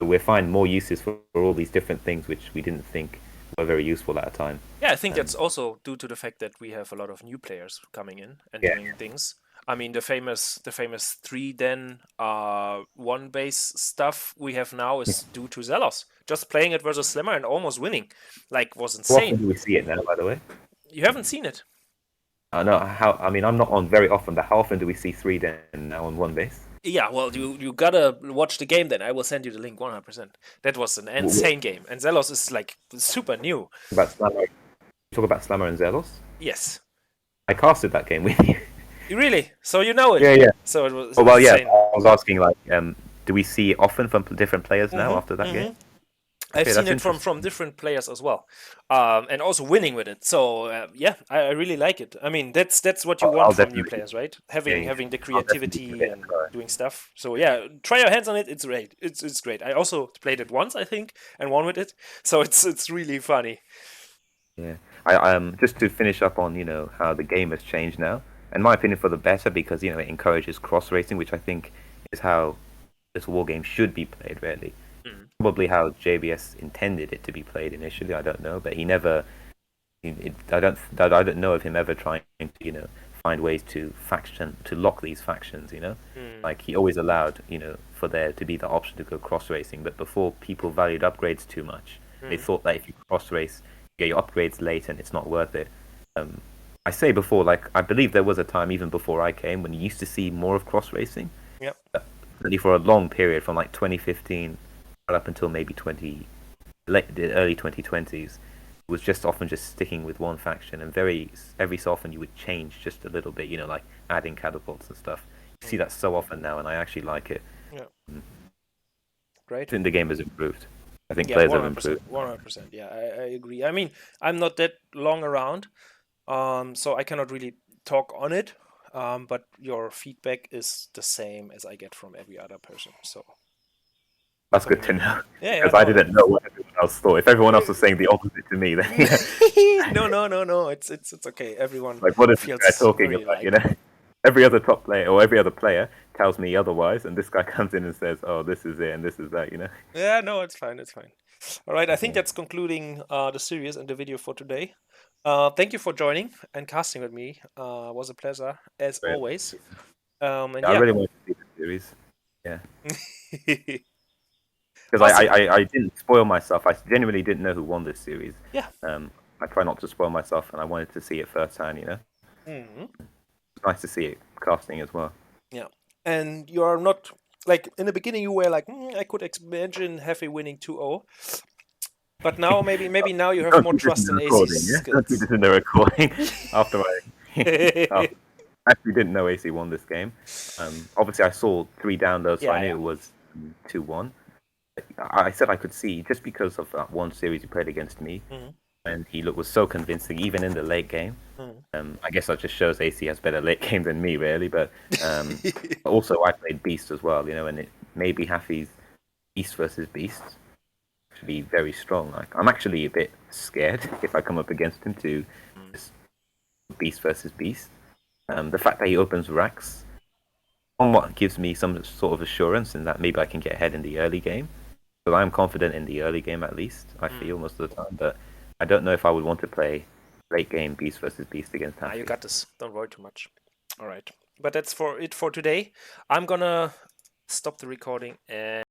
So we're finding more uses for all these different things which we didn't think were very useful at a time. Yeah, I think that's also due to the fact that we have a lot of new players coming in and doing things. I mean, the famous 3-den 1-base stuff we have now is due to Zelos. Just playing it versus Slimmer and almost winning, was insane. How often do we see it now, by the way? You haven't seen it? No, I'm not on very often, but how often do we see 3-den now on 1-base? Yeah, well, you gotta watch the game then. I will send you the link 100%. That was an insane game. And Zelos is like super new. Talk about Slammer and Zelos? Yes. I casted that game with you. Really? So you know it? Yeah. So it was insane. I was asking, do we see it often from different players now after that game? I've seen it from different players as well, and also winning with it. So I really like it. I mean, that's what you want from new players, right? Having the creativity and doing stuff. So yeah, try your hands on it. It's great. It's great. I also played it once, I think, and won with it. So it's really funny. Yeah, I just to finish up on how the game has changed now. In my opinion, for the better, because it encourages cross racing, which I think is how this war game should be played, really. Probably how JBS intended it to be played initially. I don't know, but he never. I don't know of him ever trying to find ways to lock these factions. Like he always allowed for there to be the option to go cross racing. But before, people valued upgrades too much. They thought that if you cross race, you get your upgrades late and it's not worth it. I say before, I believe there was a time even before I came when you used to see more of cross racing. Yep. Certainly for a long period, from 2015 right up until maybe the early 2020s, was just often just sticking with one faction, and every so often you would change just a little bit, like adding catapults and stuff. You see that so often now, and I actually like it. Yeah. Great. I think the game has improved. I think players have improved. 100%. Yeah, I agree. I mean, I'm not that long around, so I cannot really talk on it. But your feedback is the same as I get from every other person. So that's good to know. Yeah, because I didn't know what everyone else thought. If everyone else was saying the opposite to me, then no. It's okay. Everyone what is this guy talking about? Every other top player or every other player tells me otherwise, and this guy comes in and says, "Oh, this is it and this is that." Yeah, no, it's fine. All right, I think that's concluding the series and the video for today. Thank you for joining and casting with me. It was a pleasure as always. I really wanted to see the series. Yeah. Because I didn't spoil myself. I genuinely didn't know who won this series. Yeah. I try not to spoil myself, and I wanted to see it firsthand. It's nice to see it casting as well. Yeah, and you are not in the beginning. You were like, I could imagine Haffey winning 2-0. But now maybe now you have more trust in Aicy's skills. Don't do this in the recording after I actually didn't know Aicy won this game. Obviously, I saw 3 downloads, so I knew it was 2-1. I said I could see just because of that one series he played against me, and he was so convincing, even in the late game. I guess that just shows Aicy has better late game than me, really. But also, I played Beast as well, and maybe Haffey's Beast versus Beast should be very strong. Like, I'm actually a bit scared if I come up against him to just Beast versus Beast. The fact that he opens racks somewhat gives me some sort of assurance in that maybe I can get ahead in the early game. So I'm confident in the early game at least, I feel most of the time. But I don't know if I would want to play late game Beast versus Beast against Haffey. You got this. Don't worry too much. All right. But that's for it for today. I'm gonna stop the recording and